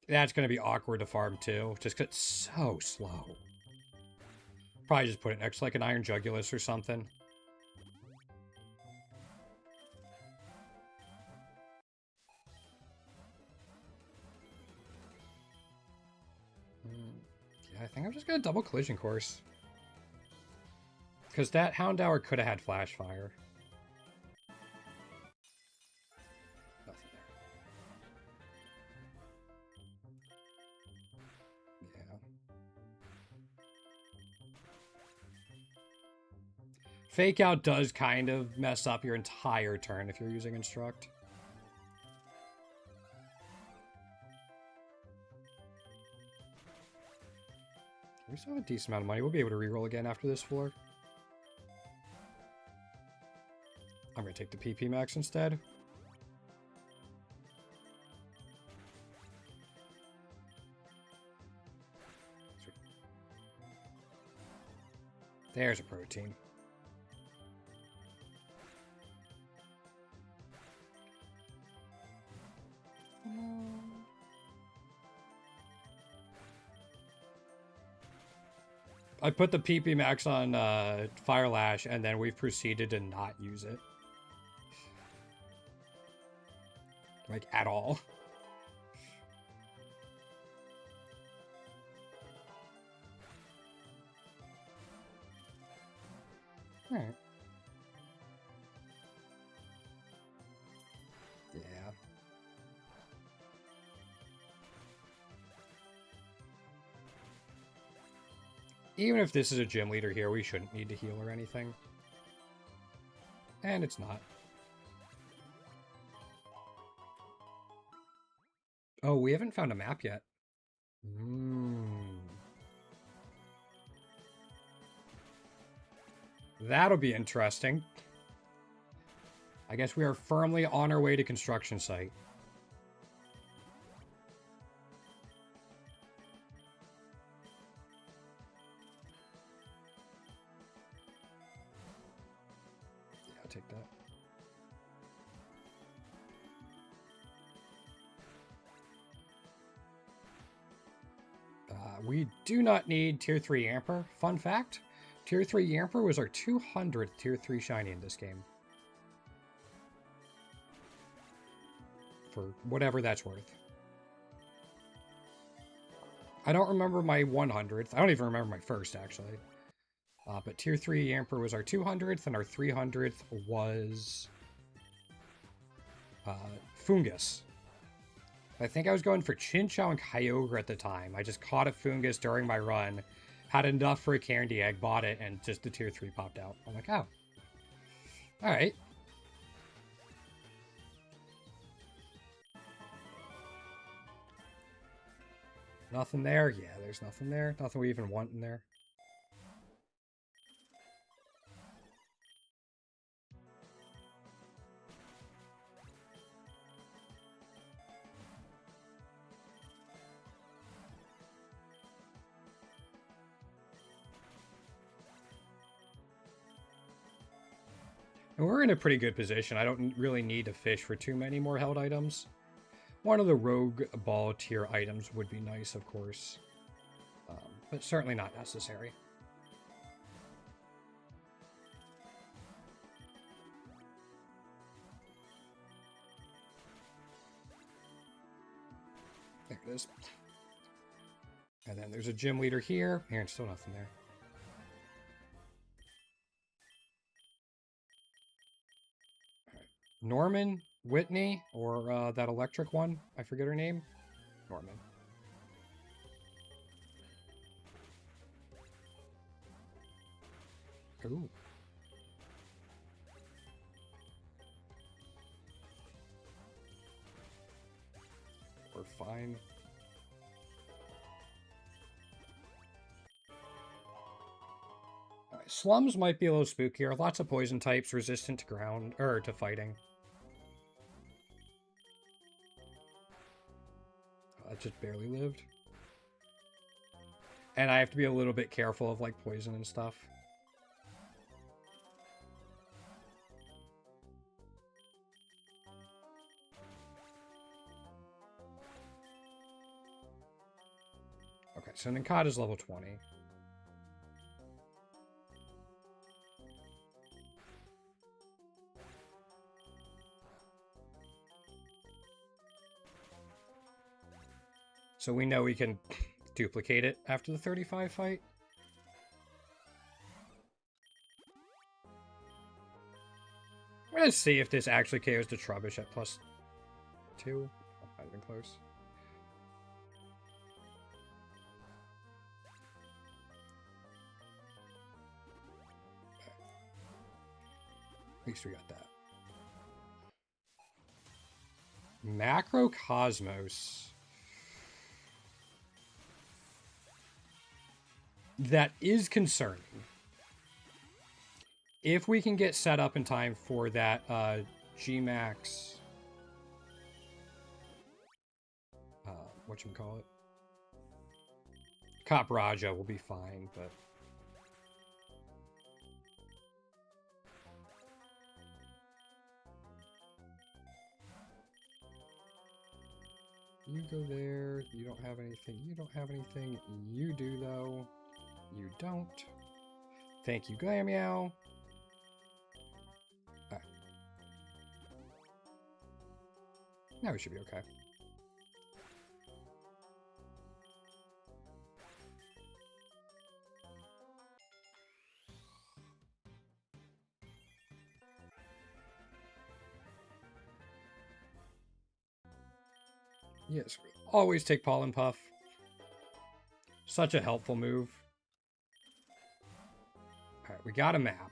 That's going to be awkward to farm, too. Just because it's so slow. Probably just put it next to, like, an Iron Jugulus or something. Yeah, I think I'm just going to double Collision Course. Because that Houndour could have had Flash Fire. Nothing there. Yeah. Fake Out does kind of mess up your entire turn if you're using Instruct. We still have a decent amount of money. We'll be able to reroll again after this floor. I'm going to take the PP Max instead. Sweet. There's a protein. I put the PP Max on Fire Lash, and then we've proceeded to not use it. Like, at all. Alright. Yeah. Even if this is a gym leader here, we shouldn't need to heal or anything. And it's not. Oh, we haven't found a map yet. That'll be interesting. I guess we are firmly on our way to construction site. Yeah, I'll take that. We do not need Tier 3 Yamper. Fun fact, Tier 3 Yamper was our 200th Tier 3 Shiny in this game. For whatever that's worth. I don't remember my 100th. I don't even remember my first, actually. But Tier 3 Yamper was our 200th, and our 300th was... Fungus. I think I was going for Chinchou and Kyogre at the time. I just caught a Fungus during my run, had enough for a Candy Egg, bought it, and just the Tier 3 popped out. I'm like, oh. Alright. Nothing there? Yeah, there's nothing there. Nothing we even want in there. And we're in a pretty good position. I don't really need to fish for too many more held items. One of the Rogue Ball tier items would be nice, of course. But certainly not necessary. There it is. And then there's a gym leader here. Here, and still nothing there. Norman, Whitney, or that electric one. I forget her name. Norman. Ooh. We're fine. Alright, slums might be a little spookier. Lots of poison types, resistant to ground, or to fighting. That just barely lived. And I have to be a little bit careful of, like, poison and stuff. Okay, so Ninkata's level 20. So we know we can duplicate it after the 35 fight. Let's see if this actually KOs the Trubbish at +2. Not even close. At least we got that. Macrocosmos. That is concerning. If we can get set up in time for that G-Max... whatchamacallit? Cop Raja will be fine, but... You go there. You don't have anything. You don't have anything. You do, though. You don't. Thank you, Glameow. Now we should be okay. Yes, we always take Pollen Puff. Such a helpful move. We got a map.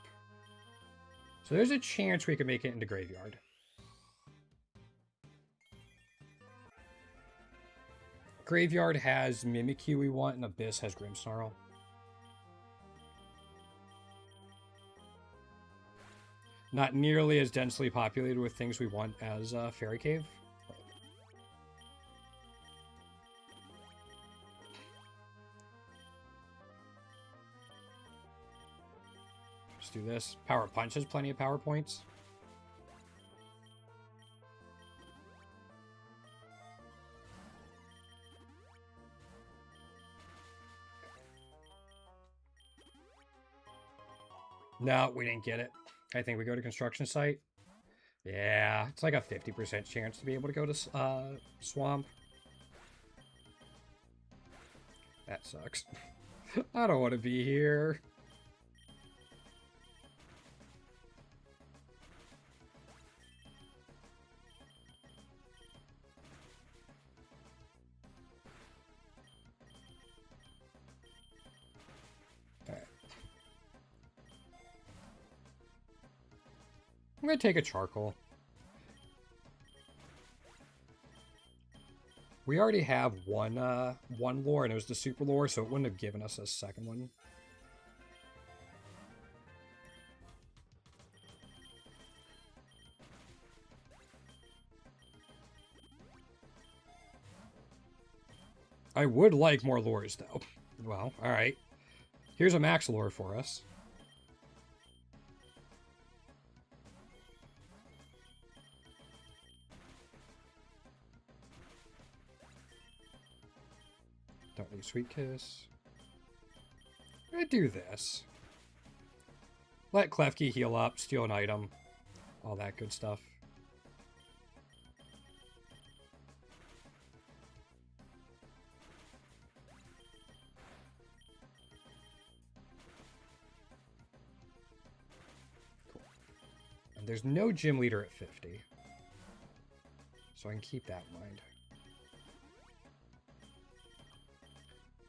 So there's a chance we could make it into Graveyard. Graveyard has Mimikyu we want, and Abyss has Grimmsnarl. Not nearly as densely populated with things we want as Fairy Cave. Let's do this. Power Punch has plenty of power points. No, we didn't get it. I think we go to construction site. Yeah, it's like a 50% chance to be able to go to swamp. That sucks. I don't want to be here. I'm going to take a charcoal. We already have one lore, and it was the super lore, so it wouldn't have given us a second one. I would like more lures, though. Well, alright. Here's a max lure for us. Don't need Sweet Kiss. I'm gonna do this. Let Klefki heal up, steal an item. All that good stuff. Cool. And there's no gym leader at 50. So I can keep that in mind.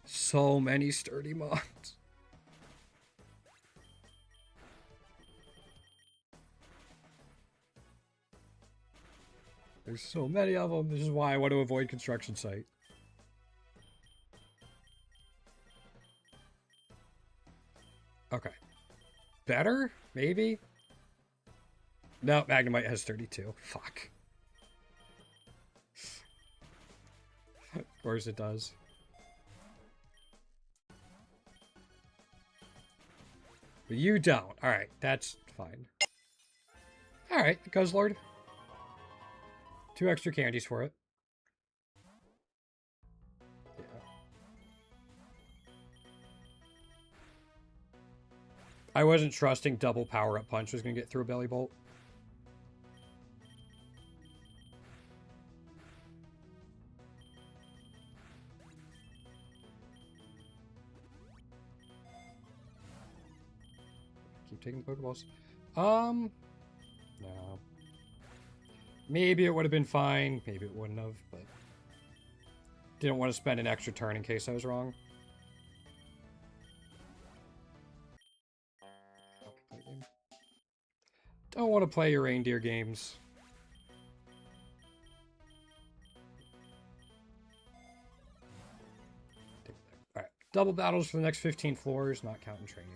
So many sturdy mods. There's so many of them. This is why I want to avoid construction site. Okay. Better? Maybe? No, Magnemite has 32. Fuck. Of course it does. But you don't. Alright, that's fine. Alright, Guzzlord. 2 extra candies for it. Yeah. I wasn't trusting double power-up punch was going to get through a belly bolt. Taking Pokeballs. No. Maybe it would have been fine. Maybe it wouldn't have, but didn't want to spend an extra turn in case I was wrong. Don't want to play your reindeer games. Alright. Double battles for the next 15 floors, not counting training.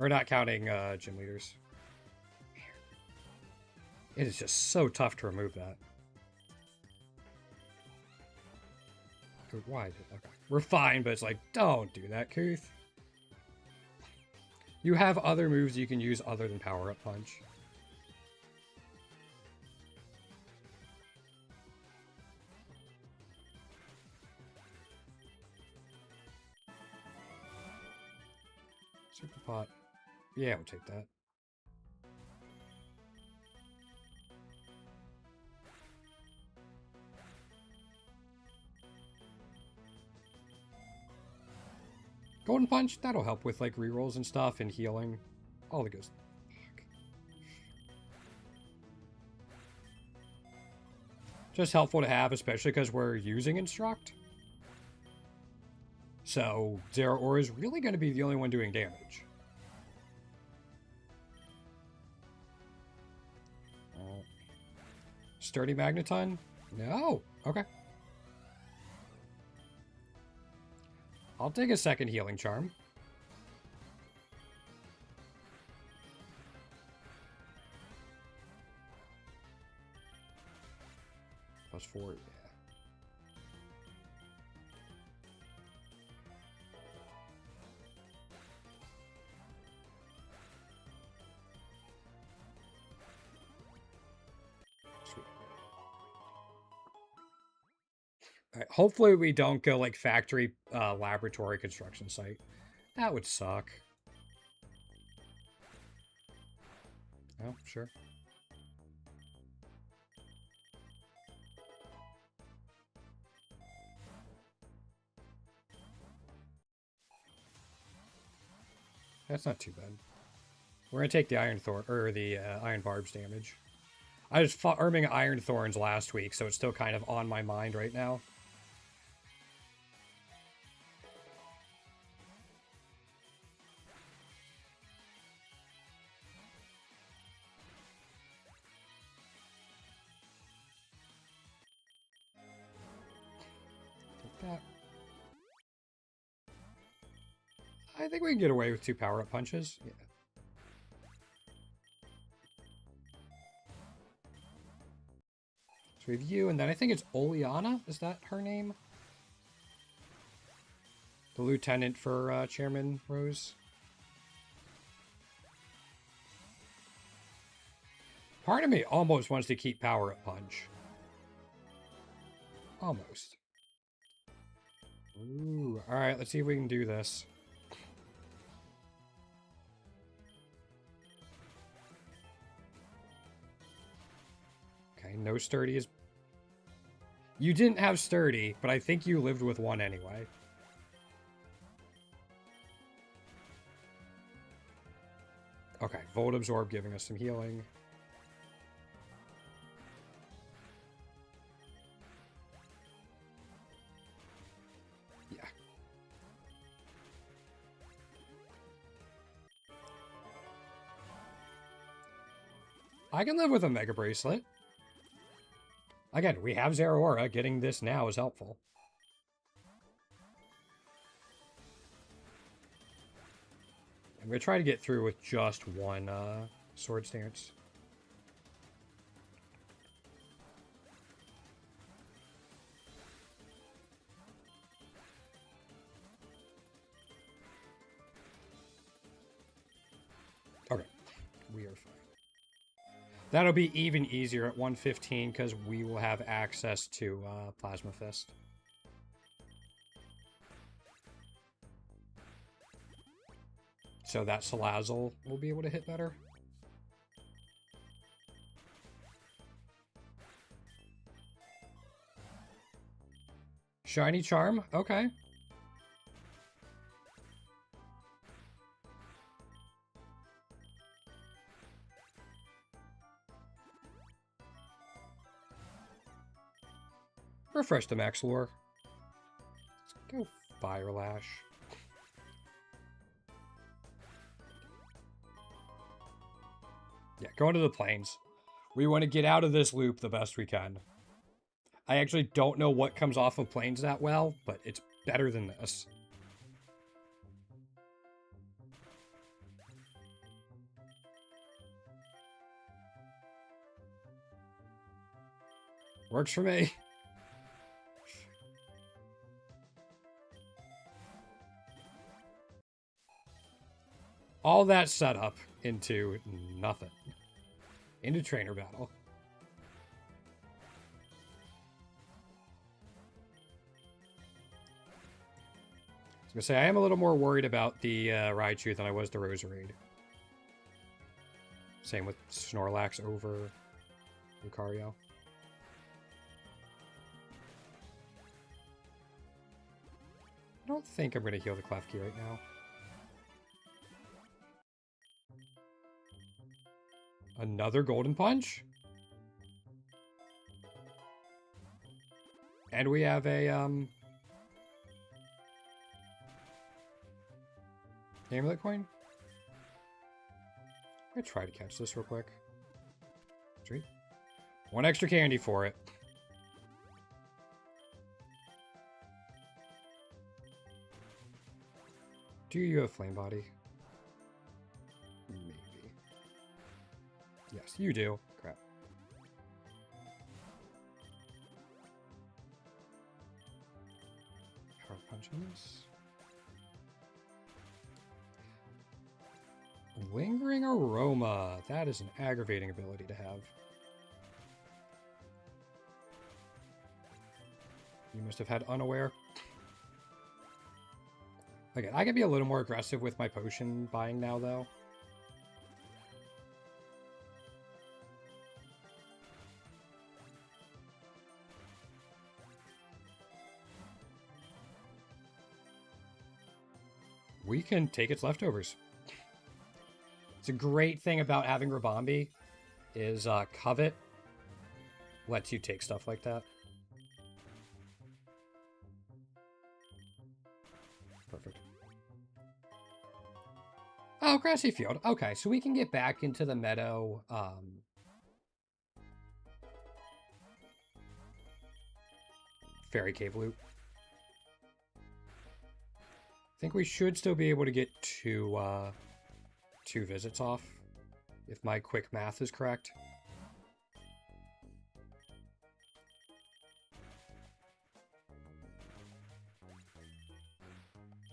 Or not counting gym leaders. It is just so tough to remove that. Why? Okay. We're fine, but it's like, don't do that, Kuth. You have other moves you can use other than power-up punch. Super pot. Yeah, we'll take that. Golden Punch, that'll help with like rerolls and stuff and healing. All the good. Just helpful to have, especially because we're using Instruct. So Zeraora is really going to be the only one doing damage. Sturdy Magneton? No. Okay. I'll take a second healing charm. +4, yeah. Sweet. All right, hopefully we don't go like factory laboratory construction site. That would suck. Oh, sure. That's not too bad. We're gonna take the Iron Thorn or the Iron Barb's damage. I was farming Iron Thorns last week, so it's still kind of on my mind right now. Take that. I think we can get away with 2 power-up punches. Yeah. So we have you, and then I think it's Oleana. Is that her name? The lieutenant for Chairman Rose. Part of me almost wants to keep power-up punch. Almost. Ooh, alright, let's see if we can do this. Okay, no sturdy is... You didn't have sturdy, but I think you lived with 1 anyway. Okay, Volt Absorb giving us some healing. Yeah. I can live with a Mega Bracelet. Again, we have Zeraora. Getting this now is helpful. I'm going to try to get through with just 1 Sword Stance. Okay, we are fine. That'll be even easier at 115 because we will have access to Plasma Fist. So that Salazzle will be able to hit better. Shiny Charm, okay. Refresh the Max Lore. Let's go Fire Lash. Yeah, go into the plains. We want to get out of this loop the best we can. I actually don't know what comes off of plains that well, but it's better than this. Works for me. All that setup into nothing. Into trainer battle. I was going to say, I am a little more worried about the Raichu than I was the Roserade. Same with Snorlax over Lucario. I don't think I'm going to heal the Klefki right now. Another Golden Punch? And we have a, Amulet Coin? I'm gonna try to catch this real quick. 3, 1 extra candy for it. Do you have Flame Body? Maybe. Yes, you do. Crap. Power punching this. Lingering Aroma. That is an aggravating ability to have. You must have had Unaware. Okay, I can be a little more aggressive with my potion buying now, though. We can take its leftovers. It's a great thing about having Rabambi is Covet lets you take stuff like that. Perfect. Oh, Grassy Field. Okay, so we can get back into the meadow. Fairy Cave loop. I think we should still be able to get two visits off, if my quick math is correct.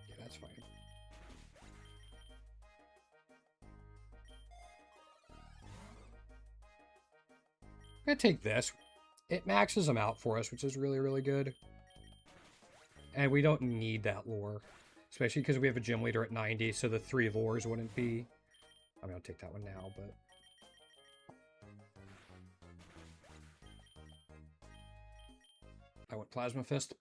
Yeah, that's fine. I'm gonna take this. It maxes them out for us, which is really, really good. And we don't need that lore. Especially because we have a gym leader at 90, so the 3 lures wouldn't be... I mean, I'll take that one now, but... I went Plasma Fist.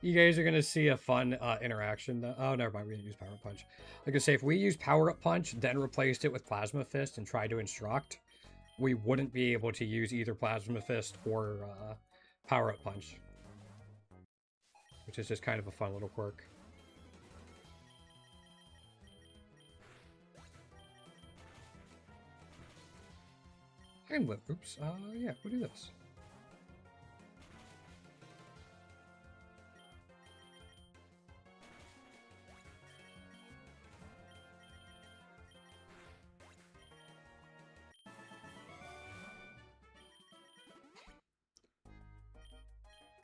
You guys are going to see a fun interaction. Oh, never mind. We didn't use Power Up Punch. Like I say, if we use Power Up Punch, then replaced it with Plasma Fist and tried to instruct, we wouldn't be able to use either Plasma Fist or Power Up Punch. Which is just kind of a fun little quirk. And live. Oops. Yeah, we'll do this.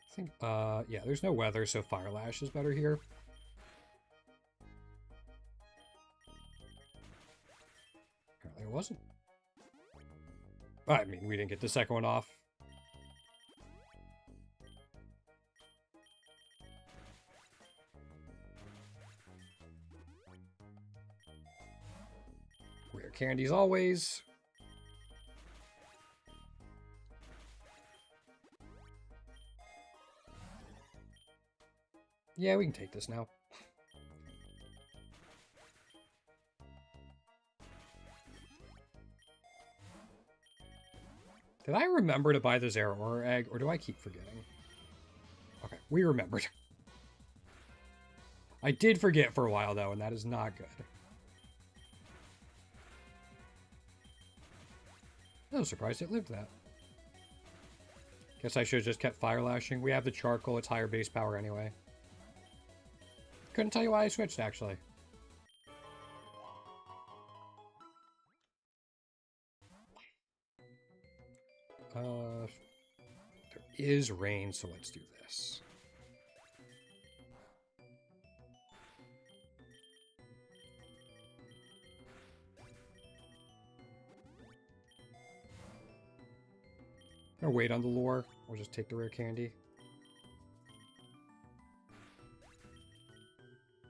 I think, yeah, there's no weather, so Fire Lash is better here. Apparently it wasn't. I mean, we didn't get the second one off. Rare candies always. Yeah, we can take this now. Did I remember to buy the Zeraora egg, or do I keep forgetting? Okay, we remembered. I did forget for a while, though, and that is not good. I was surprised it lived that. Guess I should have just kept Fire Lashing. We have the Charcoal, it's higher base power anyway. Couldn't tell you why I switched, actually. There is rain, so let's do this. I'm gonna wait on the lure. We'll just take the rare candy.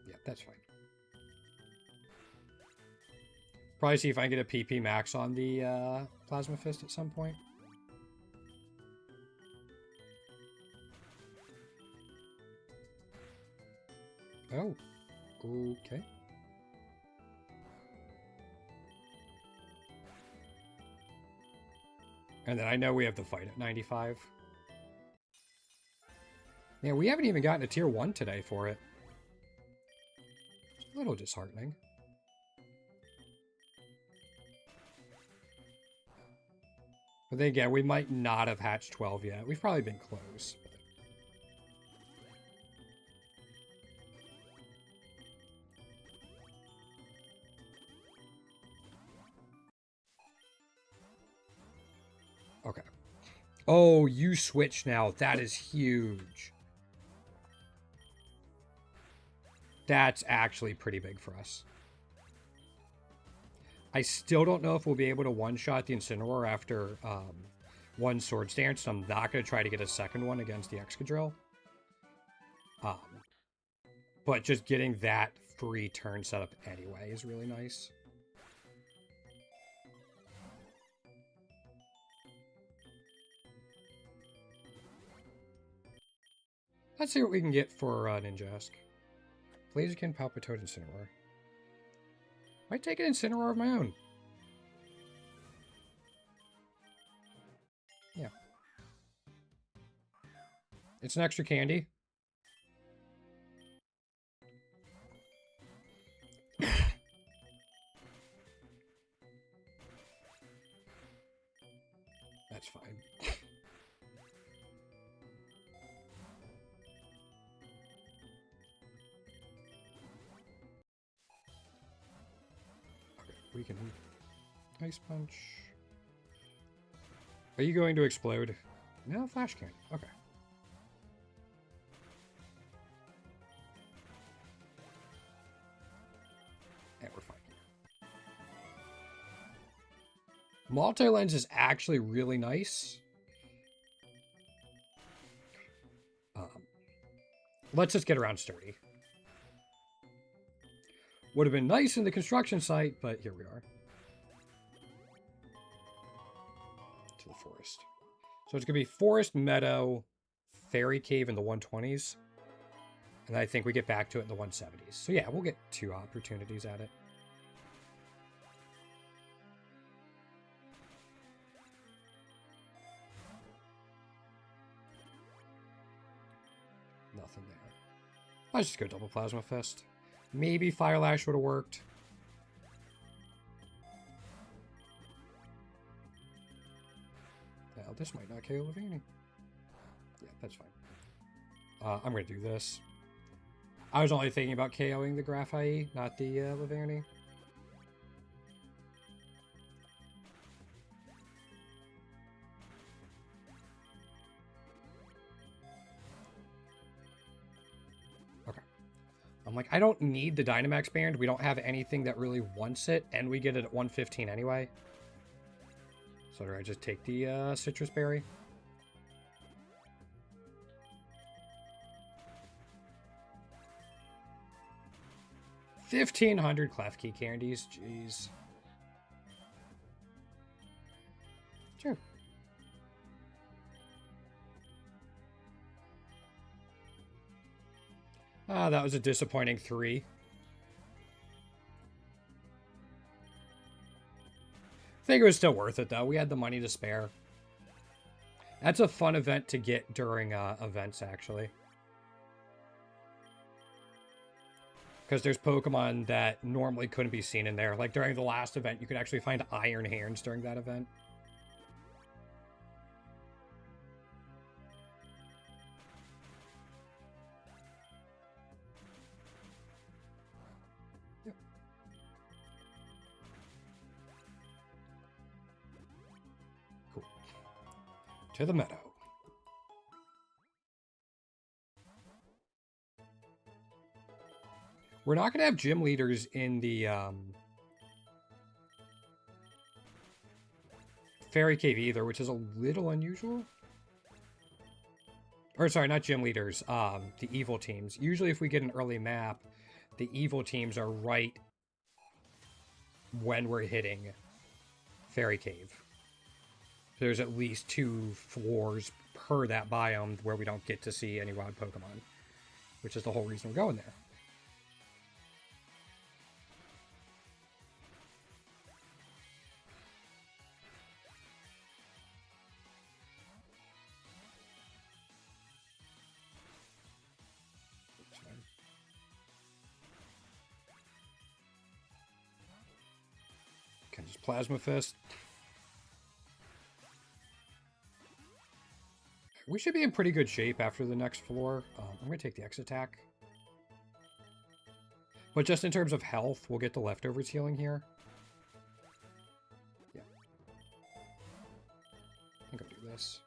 Yeah, that's fine. Probably see if I can get a PP max on the Plasma Fist at some point. Oh, okay. And then I know we have the fight at 95. Yeah, we haven't even gotten a tier 1 today for it. A little disheartening. But then again, we might not have hatched 12 yet. We've probably been close. Okay. Oh, you switch now. That is huge. That's actually pretty big for us. I still don't know if we'll be able to one-shot the Incineroar after one Swords Dance, so I'm not going to try to get a second one against the Excadrill. But just getting that free turn setup anyway is really nice. Let's see what we can get for Ninjask. Blaziken, Palpitoad, Incineroar. Might take an Incineroar of my own. Yeah. It's an extra candy. That's fine. We can Ice Punch. Are you going to explode? No, Flash Cannon. Okay. And we're fine. Multi-lens is actually really nice. Let's just get around Sturdy. Would have been nice in the construction site, but here we are. To the forest. So it's going to be Forest, Meadow, Fairy Cave in the 120s. And I think we get back to it in the 170s. So yeah, we'll get 2 opportunities at it. Nothing there. Let's just go double Plasma Fist. Maybe Fire Lash would have worked. Well, this might not KO Laverny. Yeah, that's fine. I'm going to do this. I was only thinking about KOing the Graphite, not the Laverny. I'm like, I don't need the Dynamax Band. We don't have anything that really wants it, and we get it at 115 anyway. So do I just take the Citrus Berry? $1,500 Klefki candies. Jeez. Sure. Ah, that was a disappointing 3. I think it was still worth it, though. We had the money to spare. That's a fun event to get during events, actually. Because there's Pokemon that normally couldn't be seen in there. Like, during the last event, you could actually find Iron Hands during that event. To the meadow. We're not going to have gym leaders in the Fairy Cave either, which is a little unusual. Or sorry, not gym leaders, the evil teams. Usually if we get an early map, the evil teams are right when we're hitting Fairy Cave. There's at least 2 floors per that biome where we don't get to see any wild Pokemon, which is the whole reason we're going there. just Plasma Fist. We should be in pretty good shape after the next floor. I'm going to take the X attack. But just in terms of health, we'll get the leftovers healing here. Yeah. I think I'll do this.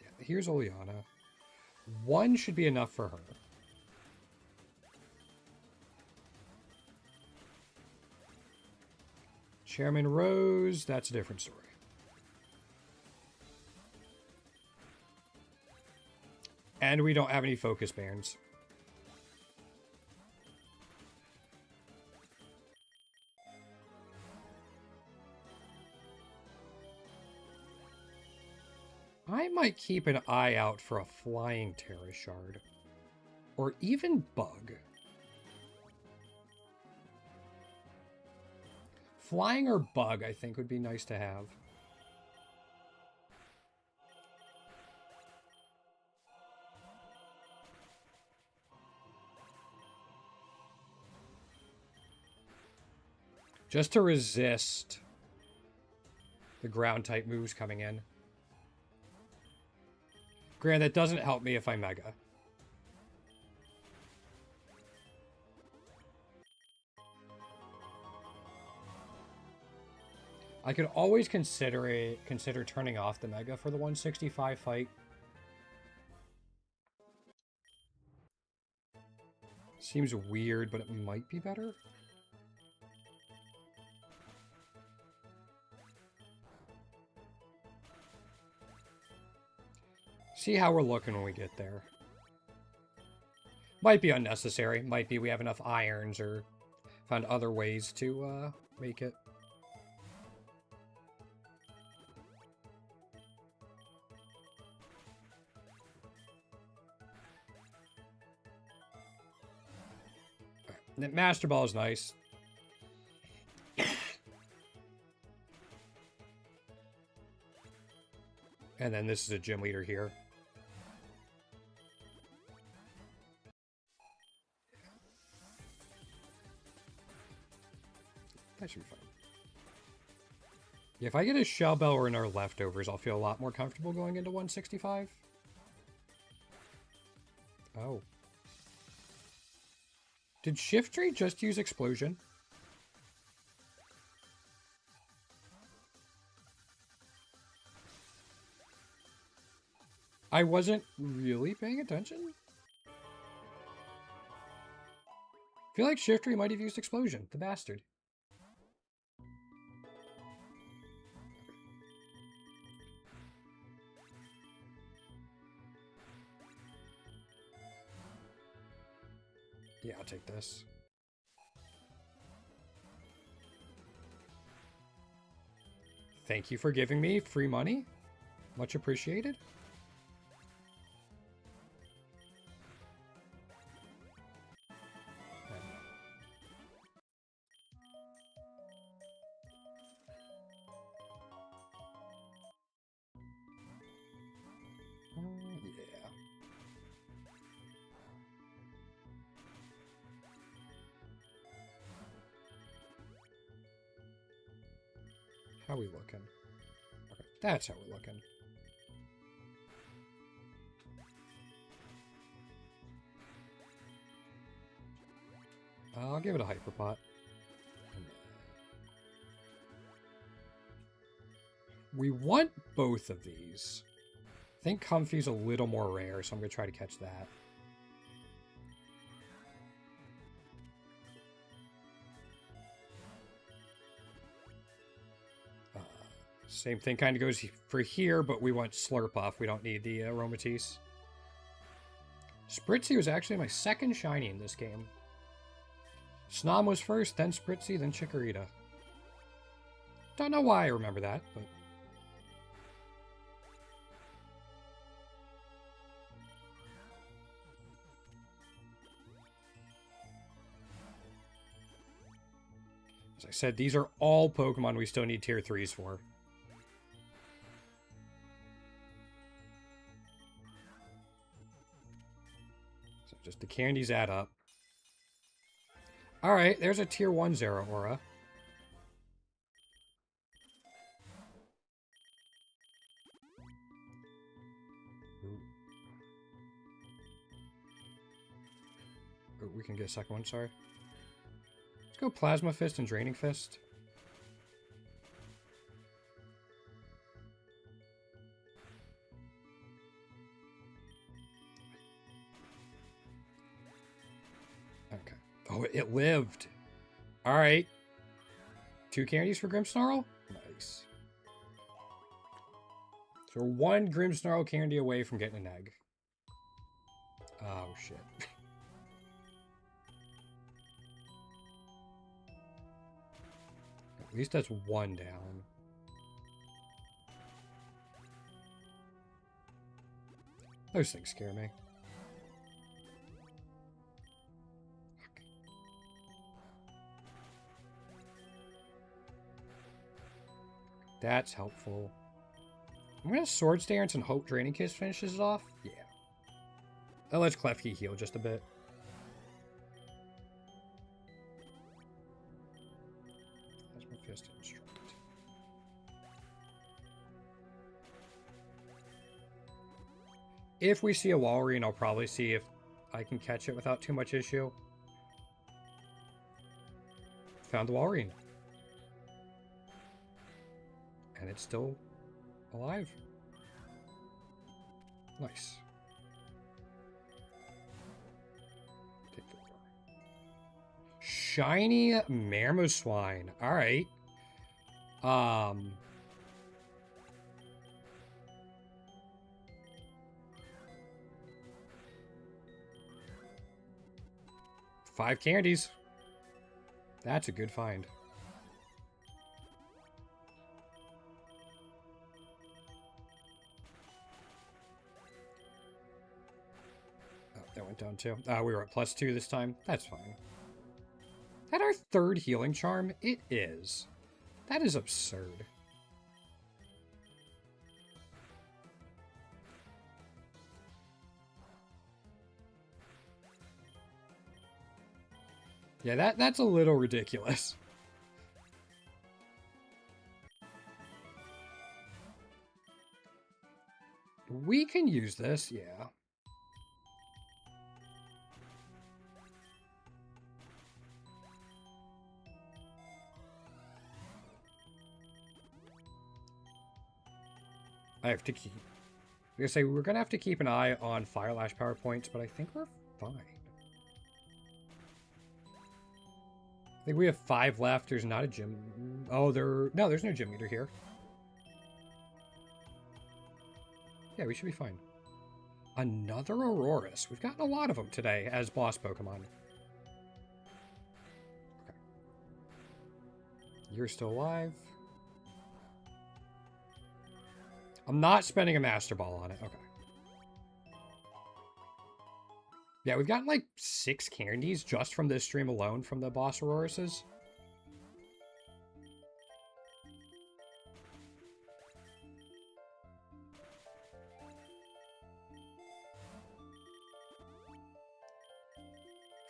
Yeah, here's Oleana. 1 should be enough for her. Chairman Rose, that's a different story. And we don't have any focus bands. I might keep an eye out for a flying Terra Shard. Or even Bug. Flying or Bug, I think, would be nice to have. Just to resist the ground-type moves coming in. Granted, that doesn't help me if I Mega. I could always consider turning off the Mega for the 165 fight. Seems weird, but it might be better. See how we're looking when we get there. Might be unnecessary. Might be we have enough irons or found other ways to make it. Right. Master Ball is nice. And then this is a gym leader here. That should be fine. Yeah, if I get a Shell Bell or in our leftovers, I'll feel a lot more comfortable going into 165. Oh. Did Shiftry just use Explosion? I wasn't really paying attention. I feel like Shiftry might have used Explosion, the bastard. Yeah, I'll take this. Thank you for giving me free money. Much appreciated. Yeah. How we looking? Okay, that's how we're looking. I'll give it a Hyper Pot. We want both of these. I think Comfy's a little more rare, so I'm going to try to catch that. Same thing kind of goes for here, but we want Slurpuff. We don't need the Aromatisse. Spritzy was actually my second shiny in this game. Snom was first, then Spritzy, then Chikorita. Don't know why I remember that, but... As I said, these are all Pokemon we still need tier 3s for. So just the candies add up. Alright, there's a tier 1 Zero Aura. Ooh. Ooh, we can get a second one, sorry. Let's go Plasma Fist and Draining Fist. Okay. Oh, it lived. All right. 2 candies for Grimmsnarl? Nice. So we're 1 Grimmsnarl candy away from getting an egg. Oh, shit. At least that's 1 down. Those things scare me. That's helpful. I'm going to Swords Dance and hope Draining Kiss finishes it off. Yeah. That lets Klefki heal just a bit. That's my Fist Instrument. If we see a Walrein, I'll probably see if I can catch it without too much issue. Found the Walrein. And it's still alive. Nice. Take the door. Shiny Mamoswine. Alright. 5 candies. That's a good find. Oh, that went down too. We were at +2 this time. That's fine. Is that our 3rd healing charm? It is. That is absurd. Yeah, that's a little ridiculous. We can use this, yeah. I have to keep... I was gonna say, we're gonna have to keep an eye on Fire Lash power points, but I think we're fine. I think we have 5 left. There's not a gym... Oh, no, there's no gym leader here. Yeah, we should be fine. Another Aurorus. We've gotten a lot of them today as boss Pokemon. Okay. You're still alive. I'm not spending a Master Ball on it. Okay. Yeah, we've gotten like 6 candies just from this stream alone from the boss Auroruses.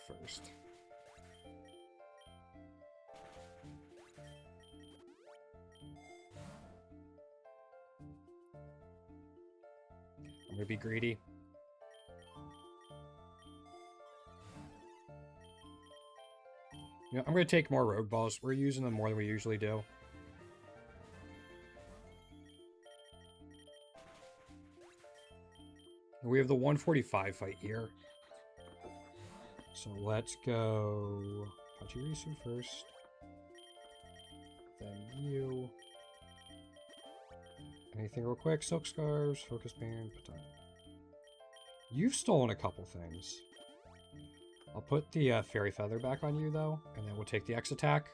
First. I'm gonna be greedy. You know, I'm gonna take more Rogue Balls. We're using them more than we usually do. We have the 145 fight here. So let's go Pachirisu first. Then you. Anything real quick? Silk Scarves, Focus Band, Baton. You've stolen a couple things. I'll put the Fairy Feather back on you, though, and then we'll take the X attack.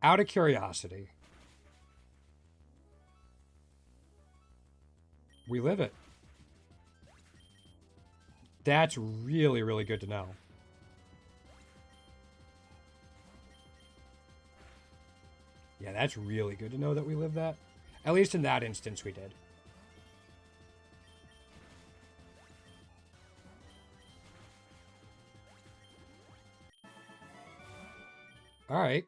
Out of curiosity, we live it. That's really, really good to know. Yeah, that's really good to know that we live that. At least in that instance, we did. Alright.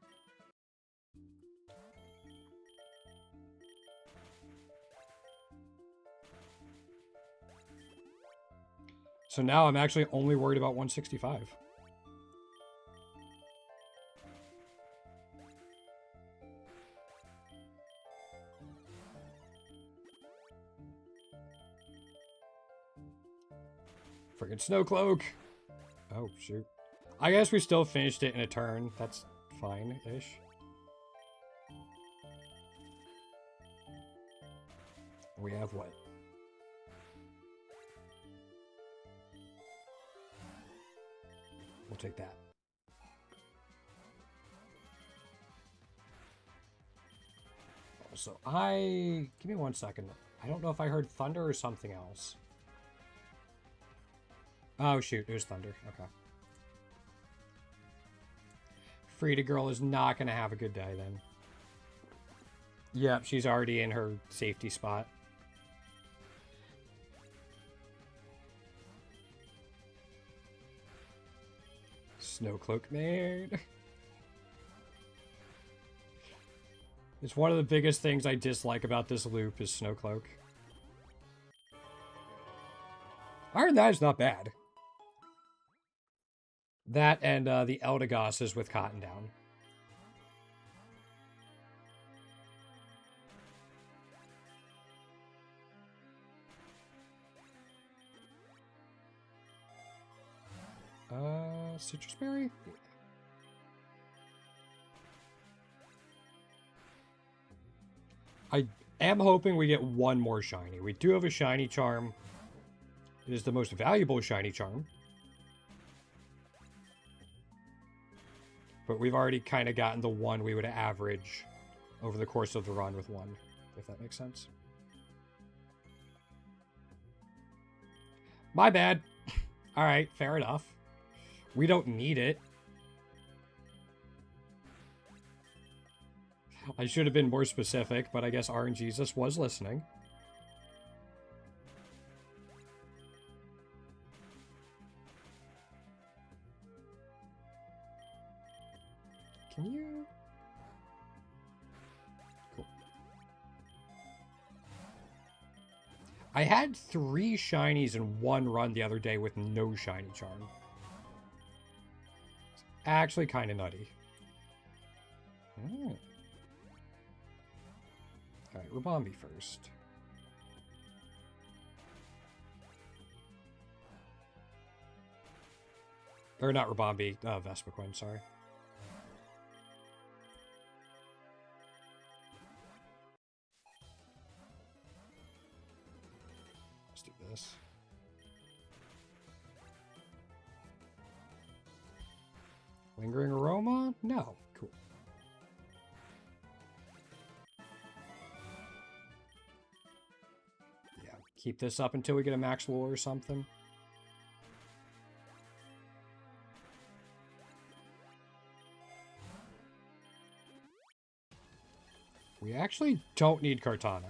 So now I'm actually only worried about 165. Friggin' Snowcloak. Oh, shoot. I guess we still finished it in a turn. That's fine-ish. We have what? We'll take that. So give me 1 second. I don't know if I heard thunder or something else. Oh, shoot. It was thunder. Okay. Frida girl is not going to have a good day then. Yep, she's already in her safety spot. Snowcloak man. It's one of the biggest things I dislike about this loop is Snowcloak. Other than that, it's not bad. That and the Eldegoss is with Cotton down. Citrus berry? I am hoping we get one more shiny. We do have a shiny charm. It is the most valuable shiny charm. But we've already kind of gotten the one we would average over the course of the run with one, if that makes sense. My bad. All right, fair enough. We don't need it. I should have been more specific, but I guess RNGesus was listening. Can you? Cool. I had 3 shinies in one run the other day with no shiny charm. It's actually kind of nutty. Oh. Alright, Rabombi first. Or not Rabombi, Vespiquen, sorry. Let's do this. Lingering Aroma? No. Cool. Yeah, keep this up until we get a max lore or something. We actually don't need Kartana.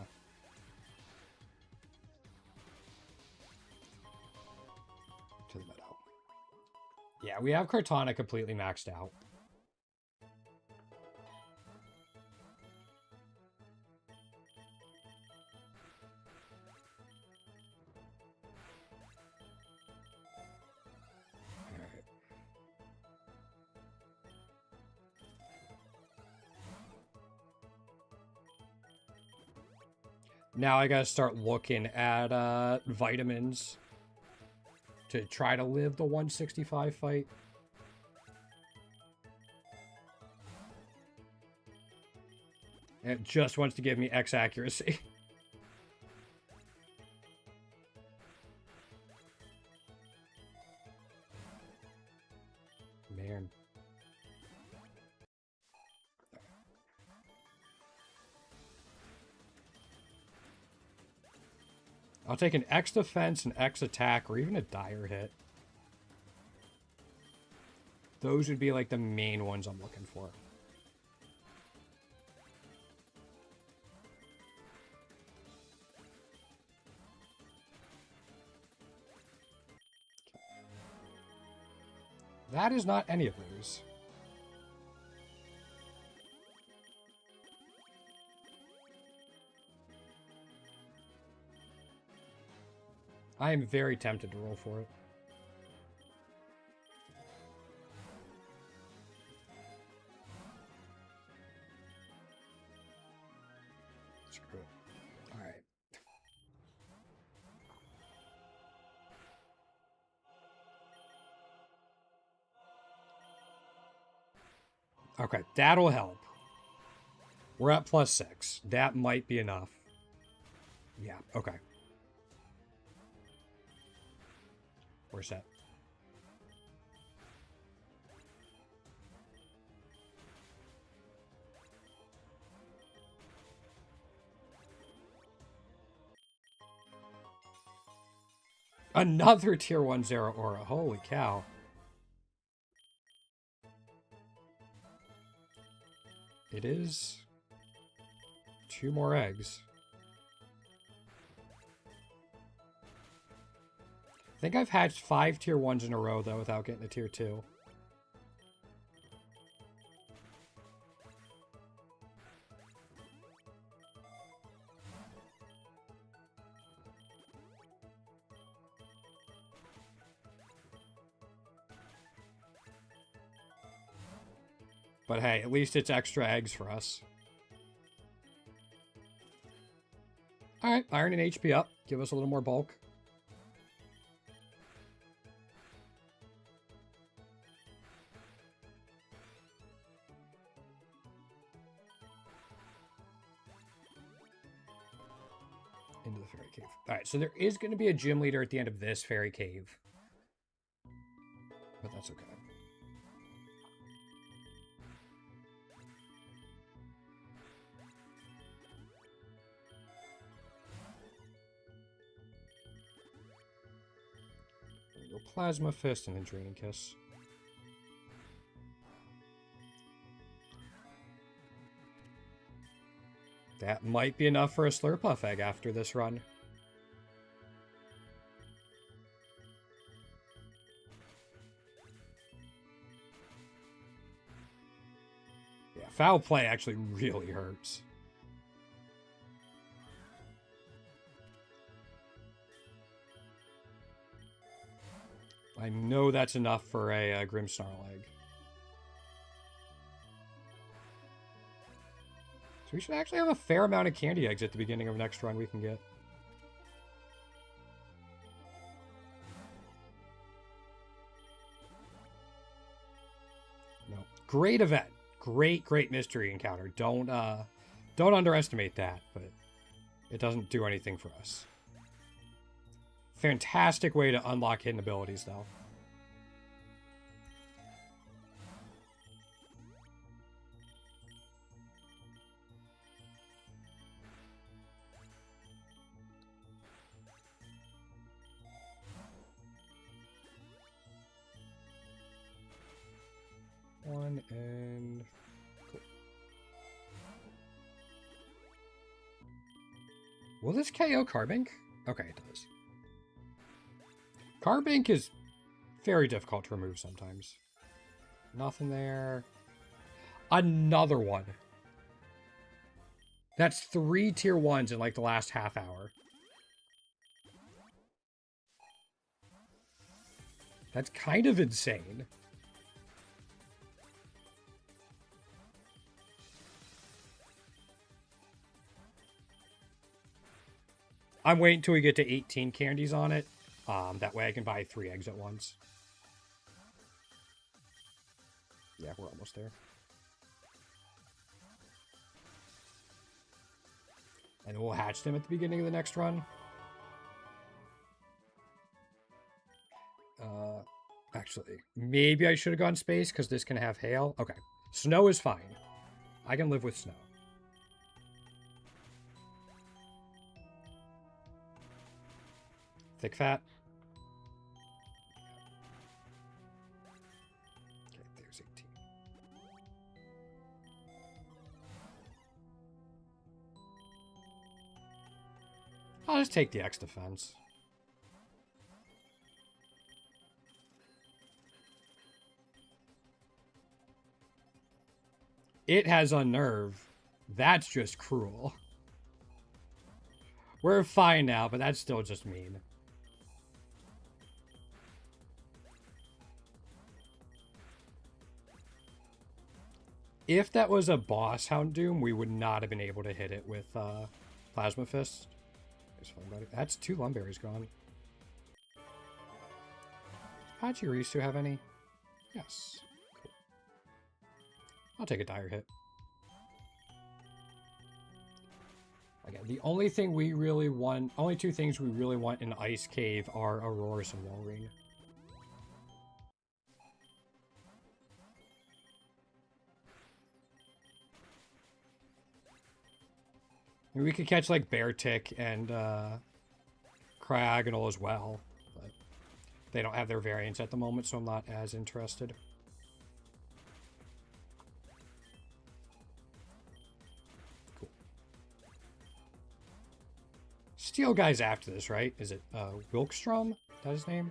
To the meadow. Yeah, we have Kartana completely maxed out. Now I gotta start looking at vitamins to try to live the 165 fight. It just wants to give me X accuracy. Man. I'll take an X defense, an X attack, or even a dire hit. Those would be like the main ones I'm looking for. That is not any of those. I am very tempted to roll for it. Screw it. All right. Okay, that'll help. We're at +6. That might be enough. Yeah, okay. We're set. Another tier 1 Zero Aura. Holy cow. It is 2 more eggs. I think I've hatched 5 tier 1s in a row, though, without getting a tier 2. But hey, at least it's extra eggs for us. Alright, iron and HP up. Give us a little more bulk. Into the fairy cave. Alright, so there is going to be a gym leader at the end of this fairy cave. But that's okay. Plasma Fist and then Draining Kiss. That might be enough for a Slurpuff egg after this run. Yeah, foul play actually really hurts. I know that's enough for a Grimmsnarl egg. So we should actually have a fair amount of candy eggs at the beginning of next run we can get. No. Great event. Great mystery encounter. Don't underestimate that, but it doesn't do anything for us. Fantastic way to unlock hidden abilities, though. One and... Cool. Will this KO Carbink? Okay, it does. Carbink is very difficult to remove sometimes. Nothing there. Another one. That's 3 tier 1s in like the last half hour. That's kind of insane. I'm waiting until we get to 18 candies on it. That way I can buy 3 eggs at once. Yeah, we're almost there. And we'll hatch them at the beginning of the next run. Actually, maybe I should have gone space because this can have hail. Okay, snow is fine. I can live with snow. Thick fat. Okay, there's 18. I'll just take the X defense. It has Unnerve. That's just cruel. We're fine now, but that's still just mean. If that was a boss Houndoom, we would not have been able to hit it with Plasma Fist. That's 2 Lumberries gone. Does Pachirisu have any? Yes. Cool. I'll take a dire hit. Again, the only thing we really want, only 2 things we really want in Ice Cave are Auroras and Walrein. I mean, we could catch like Beartic and Cryagonal as well, but they don't have their variants at the moment, so I'm not as interested. Cool. Steel guy's after this, right? Is it Wilkstrom? Is that his name?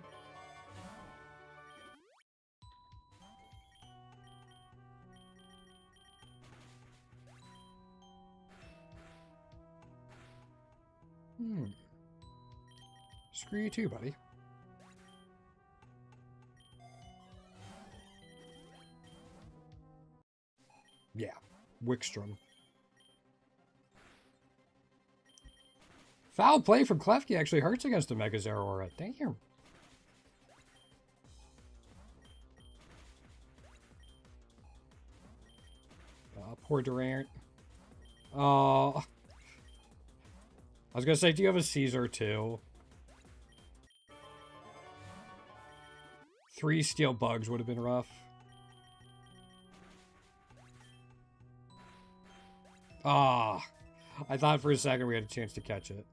Screw you too, buddy. Yeah, Wickstrom. Foul play from Klefki actually hurts against the Mega Zeraora. Damn. Poor Durant. Oh. I was gonna say, do you have a Caesar too? 3 steel bugs would have been rough. Ah. I thought for a second we had a chance to catch it.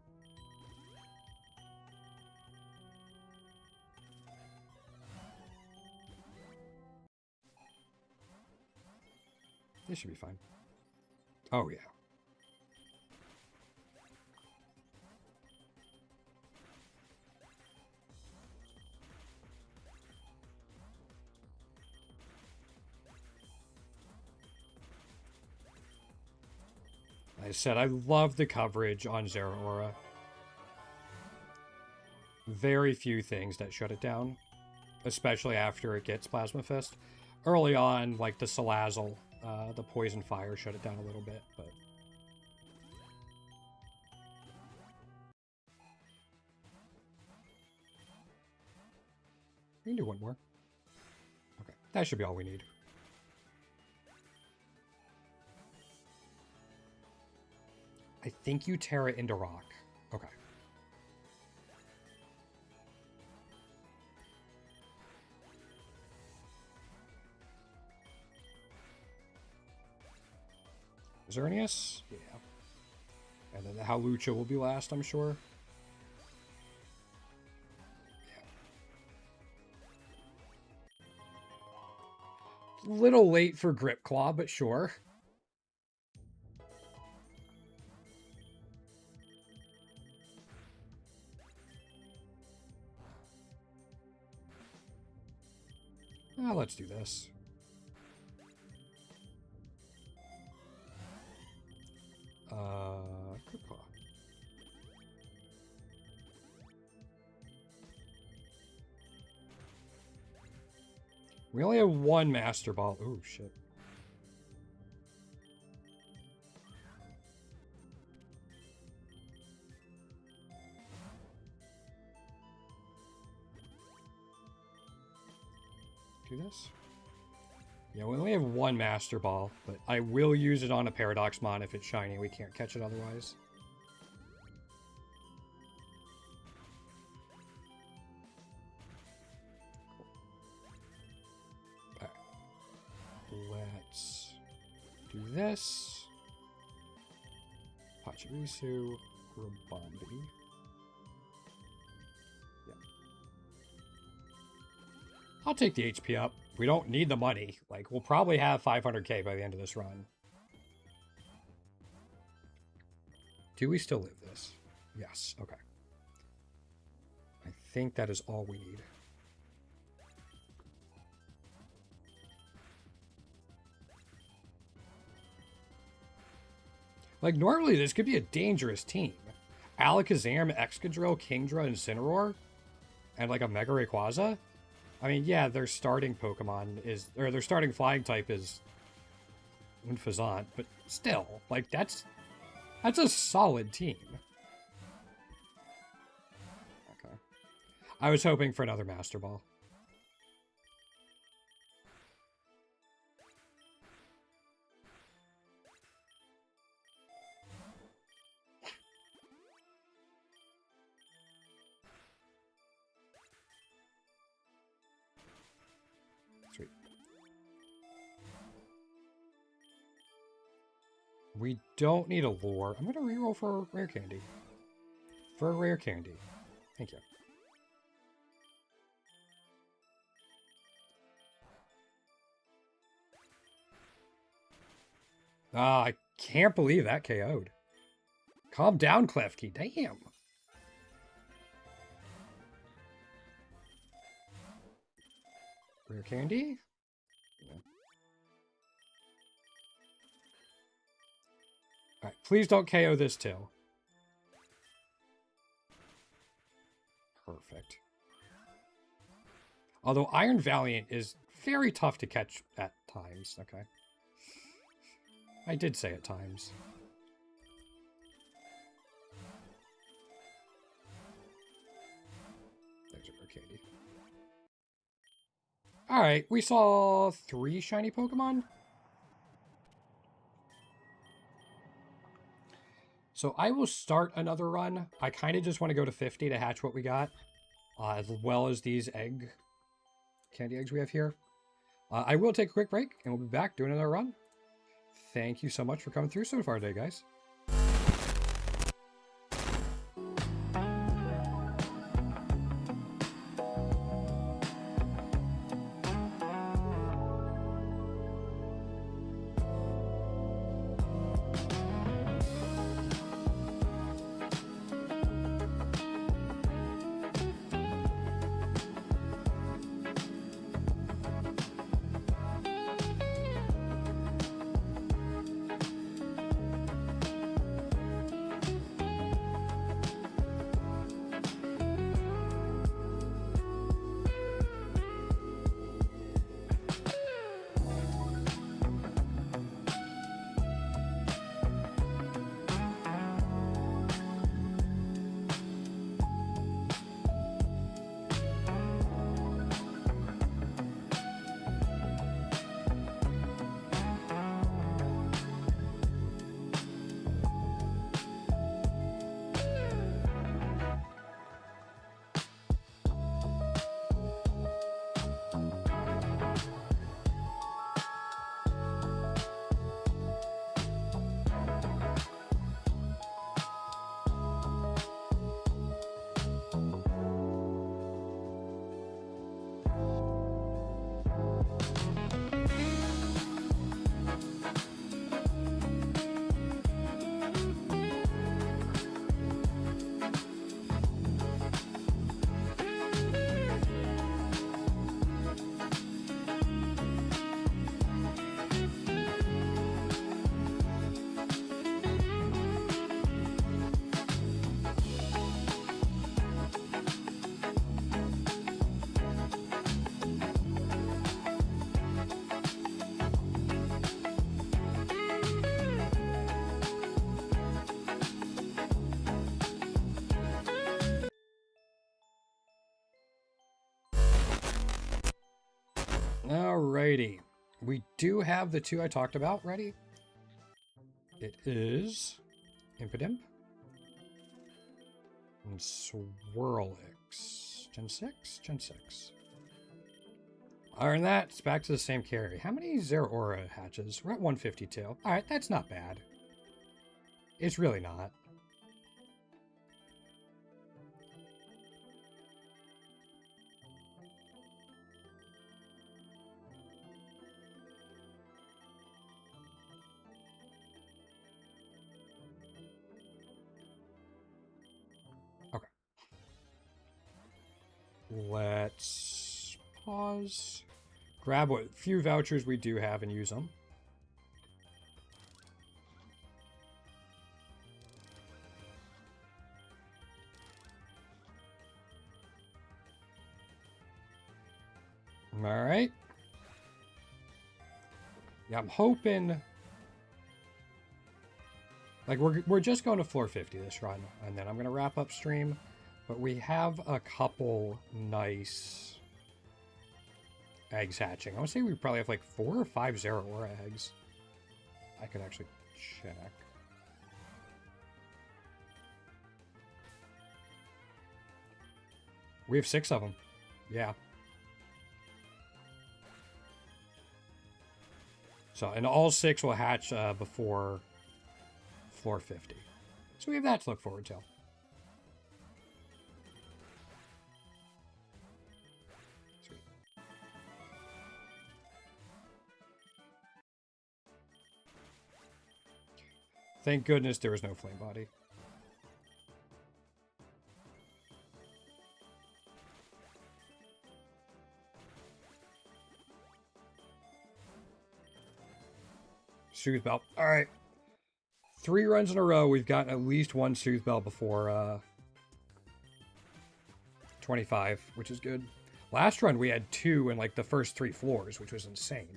This should be fine. Oh, yeah. Like I said, I love the coverage on Zeraora. Very few things that shut it down, especially after it gets Plasma Fist. Early on, like the Salazzle, the Poison Fire shut it down a little bit, but... We can do one more. Okay, that should be all we need. I think you tear it into rock. Okay. Xerneas? Yeah. And then the Hawlucha will be last, I'm sure. Yeah. Little late for Grip Claw, but sure. Let's do this. Grip Claw. We only have 1 Master Ball. Oh, shit. Do this? Yeah, we only have 1 Master Ball, but I will use it on a Paradoxmon if it's shiny. We can't catch it otherwise. Cool. Right. Let's do this. Pachirisu, Rabombi. I'll take the HP up. We don't need the money. Like, we'll probably have 500k by the end of this run. Do we still live this? Yes. Okay. I think that is all we need. Like, normally this could be a dangerous team. Alakazam, Excadrill, Kingdra, Incineroar, and like a Mega Rayquaza. I mean, yeah, their starting Pokemon is, or their starting flying type is and Fazant, but still, like, that's a solid team. Okay. I was hoping for another Master Ball. Sweet. We don't need a lure. I'm going to reroll for rare candy. For a rare candy. Thank you. Ah, I can't believe that KO'd. Calm down, Klefki. Damn. Rare candy? Yeah. Alright, please don't KO this too. Perfect. Although Iron Valiant is very tough to catch at times. Okay. I did say at times. There's a rare candy. Alright, we saw 3 shiny Pokemon. So I will start another run. I kind of just want to go to 50 to hatch what we got. As well as these candy eggs we have here. I will take a quick break, and we'll be back doing another run. Thank you so much for coming through so far today, guys. Alrighty. We do have the 2 I talked about ready. It is Impidimp and Swirlix. Gen 6? Gen 6. Other than that, it's back to the same carry. How many Zeraora hatches? We're at 152. Alright, that's not bad. It's really not. Let's pause. Grab what few vouchers we do have and use them. All right. Yeah, I'm hoping Like, we're just going to floor 50 this run, and then I'm going to wrap up stream. But we have a couple nice eggs hatching. I would say we probably have like 4 or 5 Zeraora eggs. I could actually check. We have 6 of them. Yeah. So, and all 6 will hatch before floor 50. So we have that to look forward to. Sweet. Thank goodness there was no flame body. Soothe Bell. All right. 3 runs in a row, we've gotten at least 1 Soothe Bell before 25, which is good. Last run, we had 2 in like the first 3 floors, which was insane.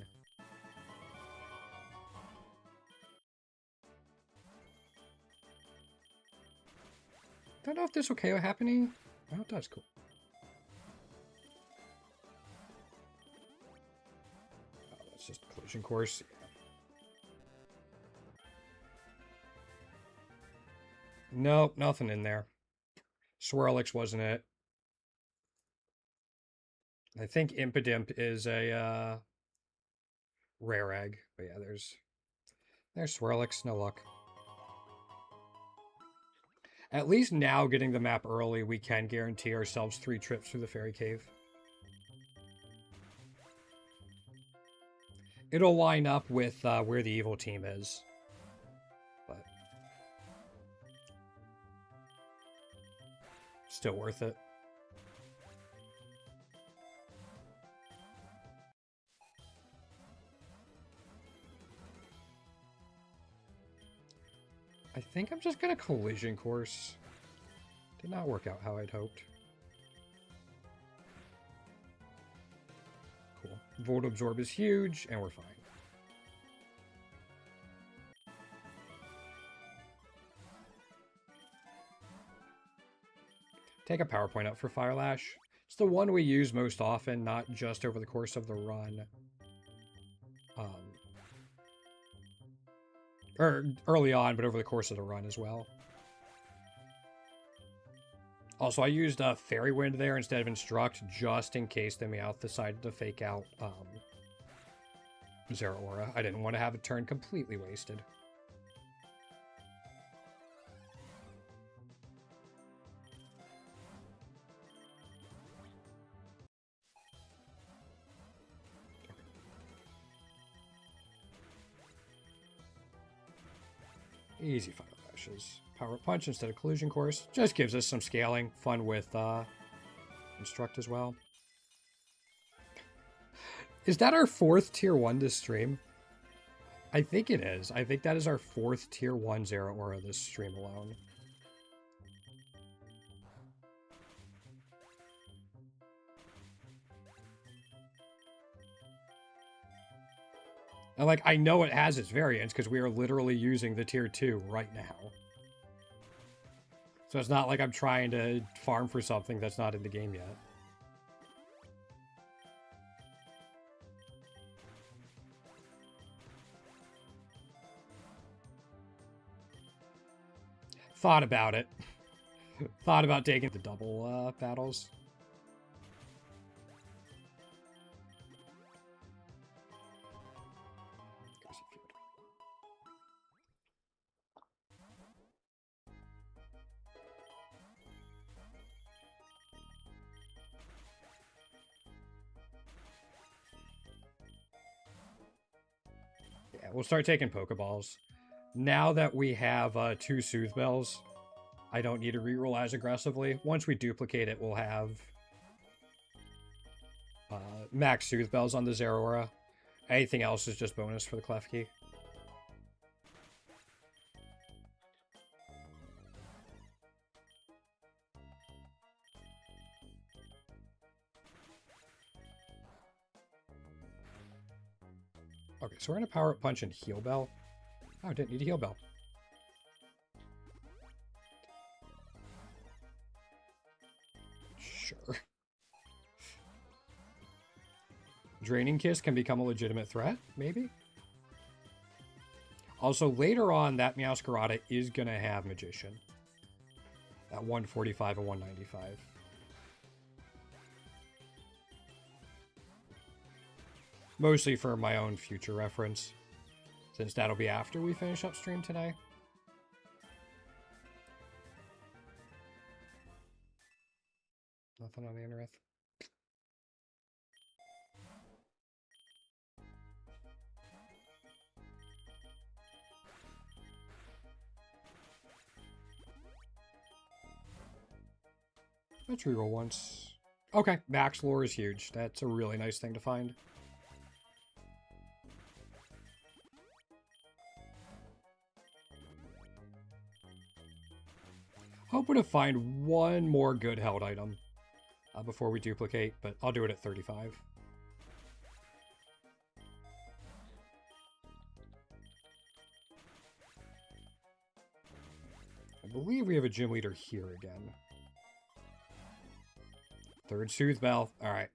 Don't know if this will KO happening. Oh, it does. Cool. Oh, that's just collision course. Nope, nothing in there. Swirlix wasn't it. I think Impidimp is a rare egg. But yeah, there's Swirlix. No luck. At least now, getting the map early, we can guarantee ourselves 3 trips through the Fairy Cave. It'll line up with where the evil team is. But still worth it. I think I'm just gonna collision course. Did not work out how I'd hoped. Cool. Volt Absorb is huge, and we're fine. Take a power point up for Fire Lash. It's the one we use most often, not just over the course of the run. Or early on, but over the course of the run as well. Also, I used Fairy Wind there instead of Instruct, just in case the Meowth decided to fake out Zeraora. I didn't want to have a turn completely wasted. Easy Fire Lashes. Power Punch instead of Collision Course. Just gives us some scaling. Fun with Instruct as well. Is that our 4th Tier 1 this stream? I think it is. I think that is our 4th Tier 1 Zeraora this stream alone. And, like, I know it has its variants because we are literally using the Tier 2 right now. So it's not like I'm trying to farm for something that's not in the game yet. Thought about it. Thought about taking the double battles. Yeah, we'll start taking Pokeballs. Now that we have 2 Soothe Bells, I don't need to reroll as aggressively. Once we duplicate it, we'll have max Soothe Bells on the Zeraora. Anything else is just bonus for the Klefki. Okay, so we're going to Power Up Punch and Heal Bell. Oh, I didn't need a Heal Bell. Sure. Draining Kiss can become a legitimate threat, maybe? Also, later on, that Meowscarada is going to have Magician. At 145 and 195. Mostly for my own future reference, since that'll be after we finish up stream today. Nothing on the Internet. Let's reroll once. Okay, max lore is huge. That's a really nice thing to find. Hoping to find one more good held item before we duplicate, but I'll do it at 35. I believe we have a gym leader here again. Third Soothe Bell. Alright.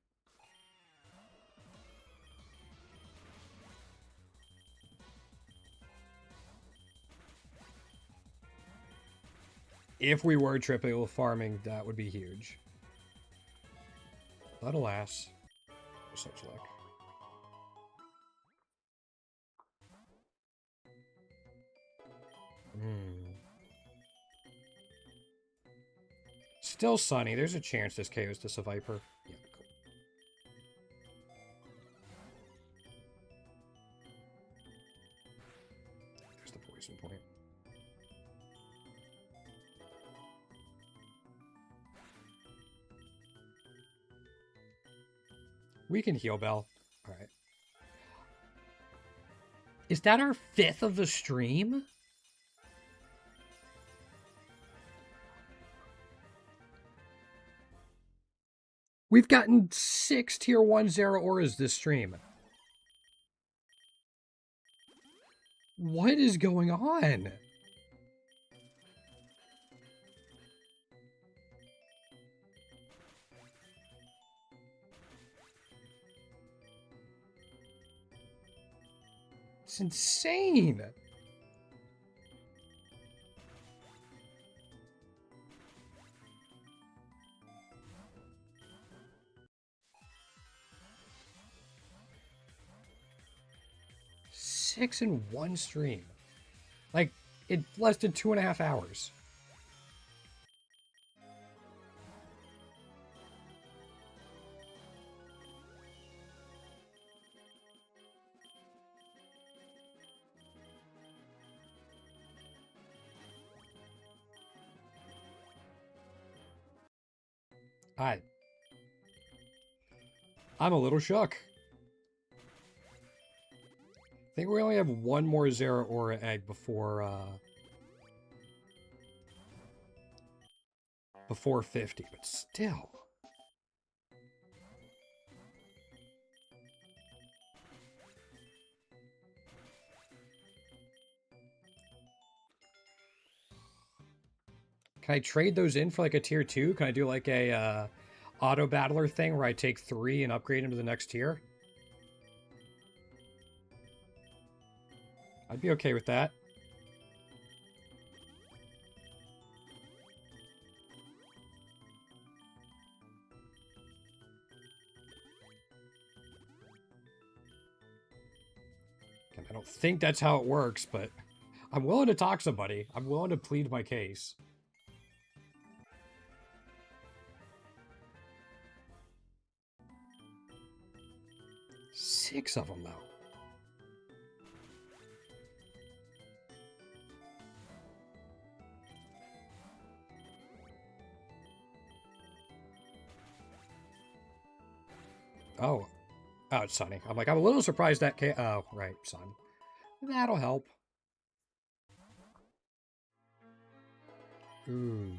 If we were triple farming, that would be huge. But alas, such luck. Still sunny. There's a chance this KOs to a Viper. Yeah, cool. There's the poison point. We can heal Bell. All right. Is that our 5th of the stream? We've gotten 6 tier 1 Zero auras this stream. What is going on? It's insane. Six in one stream. Like, it lasted 2.5 hours. I'm a little shook. I think we only have one more Zero Aura egg before 50, but still. Can I trade those in for like a tier 2? Can I do like a auto battler thing where I take 3 and upgrade them to the next tier? I'd be okay with that. I don't think that's how it works, but I'm willing to talk to somebody. I'm willing to plead my case. Six of them, though. Oh. Oh, it's sunny. I'm like, I'm a little surprised that oh, right, sun. That'll help. Ooh.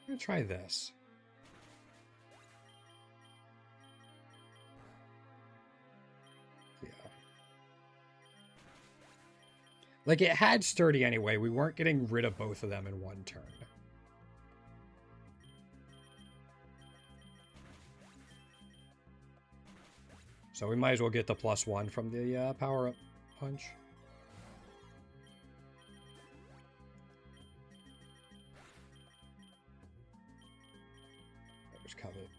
I'm gonna try this. Yeah. Like, it had sturdy anyway. We weren't getting rid of both of them in one turn. So we might as well get the +1 from the power-up punch. There's Covet.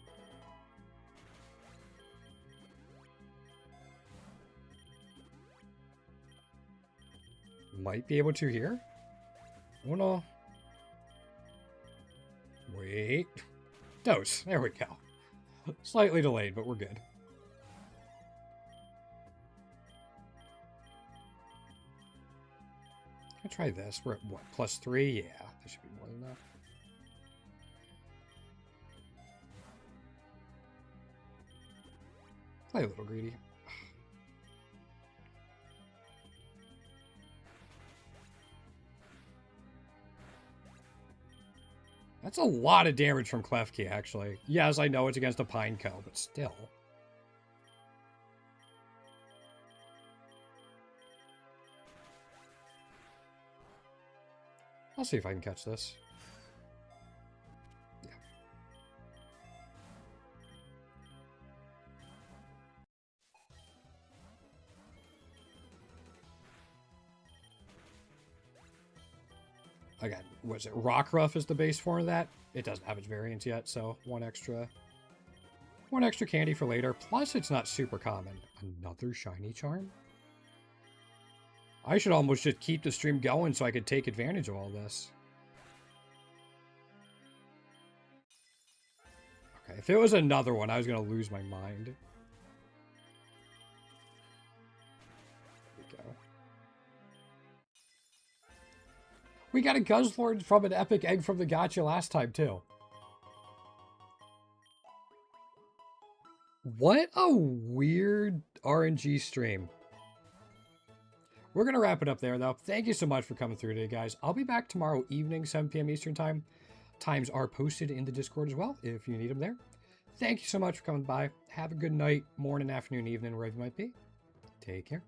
Might be able to here. Oh no. Wait. Dose. There we go. Slightly delayed, but we're good. I'll try this. We're at what? +3? Yeah, that should be more than enough. Play a little greedy. That's a lot of damage from Klefki, actually. Yes, I know it's against a Pineco, but still. I'll see if I can catch this. Yeah. Again, was it Rockruff is the base form of that? It doesn't have its variants yet, so one extra candy for later. Plus, it's not super common. Another shiny charm? I should almost just keep the stream going so I could take advantage of all this. Okay, if it was another one, I was going to lose my mind. There we go. We got a Guzzlord from an epic egg from the gacha last time, too. What a weird RNG stream. We're going to wrap it up there, though. Thank you so much for coming through today, guys. I'll be back tomorrow evening, 7 p.m. Eastern Time. Times are posted in the Discord as well, if you need them there. Thank you so much for coming by. Have a good night, morning, afternoon, evening, wherever you might be. Take care.